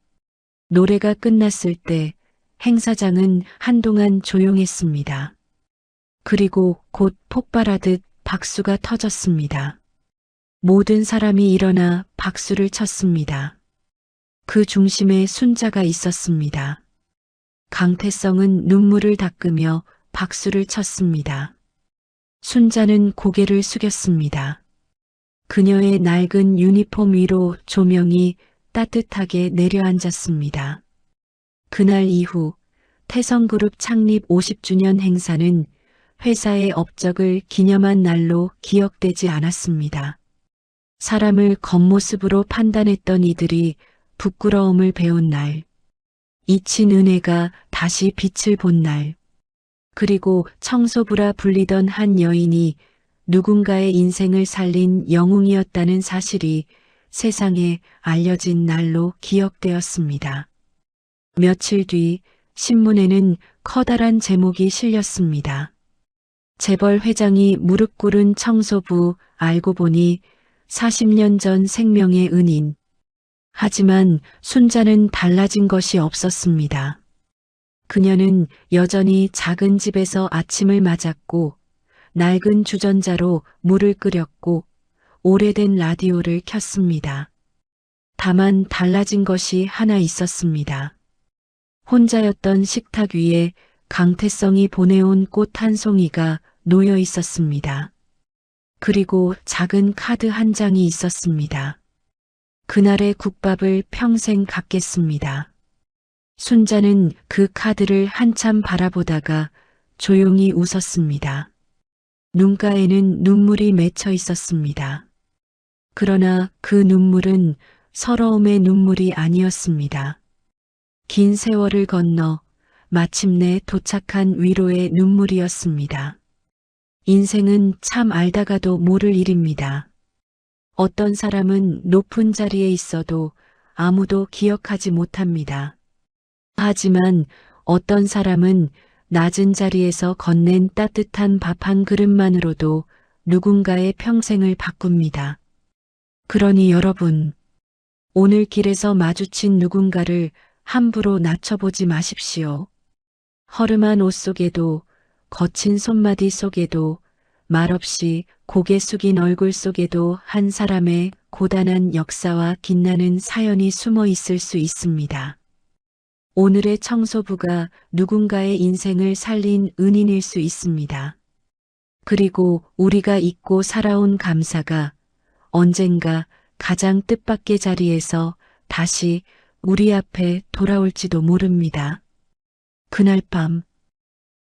노래가 끝났을 때 행사장은 한동안 조용했습니다. 그리고 곧 폭발하듯 박수가 터졌습니다. 모든 사람이 일어나 박수를 쳤습니다. 그 중심에 순자가 있었습니다. 강태성은 눈물을 닦으며 박수를 쳤습니다. 순자는 고개를 숙였습니다. 그녀의 낡은 유니폼 위로 조명이 따뜻하게 내려앉았습니다. 그날 이후 태성그룹 창립 50주년 행사는 회사의 업적을 기념한 날로 기억되지 않았습니다. 사람을 겉모습으로 판단했던 이들이 부끄러움을 배운 날. 잊힌 은혜가 다시 빛을 본 날. 그리고 청소부라 불리던 한 여인이 누군가의 인생을 살린 영웅이었다는 사실이 세상에 알려진 날로 기억되었습니다. 며칠 뒤 신문에는 커다란 제목이 실렸습니다. 재벌 회장이 무릎 꿇은 청소부, 알고 보니 40년 전 생명의 은인. 하지만 순자는 달라진 것이 없었습니다. 그녀는 여전히 작은 집에서 아침을 맞았고 낡은 주전자로 물을 끓였고 오래된 라디오를 켰습니다. 다만 달라진 것이 하나 있었습니다. 혼자였던 식탁 위에 강태성이 보내온 꽃 한 송이가 놓여 있었습니다. 그리고 작은 카드 한 장이 있었습니다. 그날의 국밥을 평생 갚겠습니다. 순자는 그 카드를 한참 바라보다가 조용히 웃었습니다. 눈가에는 눈물이 맺혀 있었습니다. 그러나 그 눈물은 서러움의 눈물이 아니었습니다. 긴 세월을 건너 마침내 도착한 위로의 눈물이었습니다. 인생은 참 알다가도 모를 일입니다. 어떤 사람은 높은 자리에 있어도 아무도 기억하지 못합니다. 하지만 어떤 사람은 낮은 자리에서 건넨 따뜻한 밥 한 그릇만으로도 누군가의 평생을 바꿉니다. 그러니 여러분, 오늘 길에서 마주친 누군가를 함부로 낮춰보지 마십시오. 허름한 옷 속에도, 거친 손마디 속에도, 말없이 고개 숙인 얼굴 속에도 한 사람의 고단한 역사와 빛나는 사연이 숨어 있을 수 있습니다. 오늘의 청소부가 누군가의 인생을 살린 은인일 수 있습니다. 그리고 우리가 잊고 살아온 감사가 언젠가 가장 뜻밖의 자리에서 다시 우리 앞에 돌아올지도 모릅니다. 그날 밤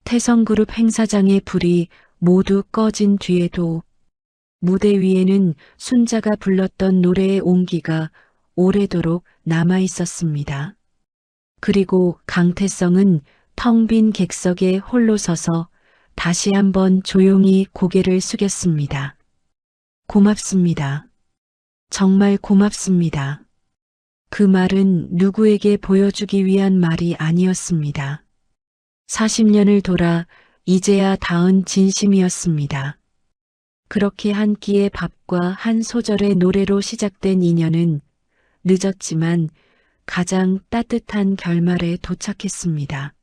태성그룹 행사장의 불이 모두 꺼진 뒤에도 무대 위에는 순자가 불렀던 노래의 온기가 오래도록 남아 있었습니다. 그리고 강태성은 텅 빈 객석에 홀로 서서 다시 한번 조용히 고개를 숙였습니다. 고맙습니다. 정말 고맙습니다. 그 말은 누구에게 보여주기 위한 말이 아니었습니다. 40년을 돌아 이제야 닿은 진심이었습니다. 그렇게 한 끼의 밥과 한 소절의 노래로 시작된 인연은 늦었지만 가장 따뜻한 결말에 도착했습니다.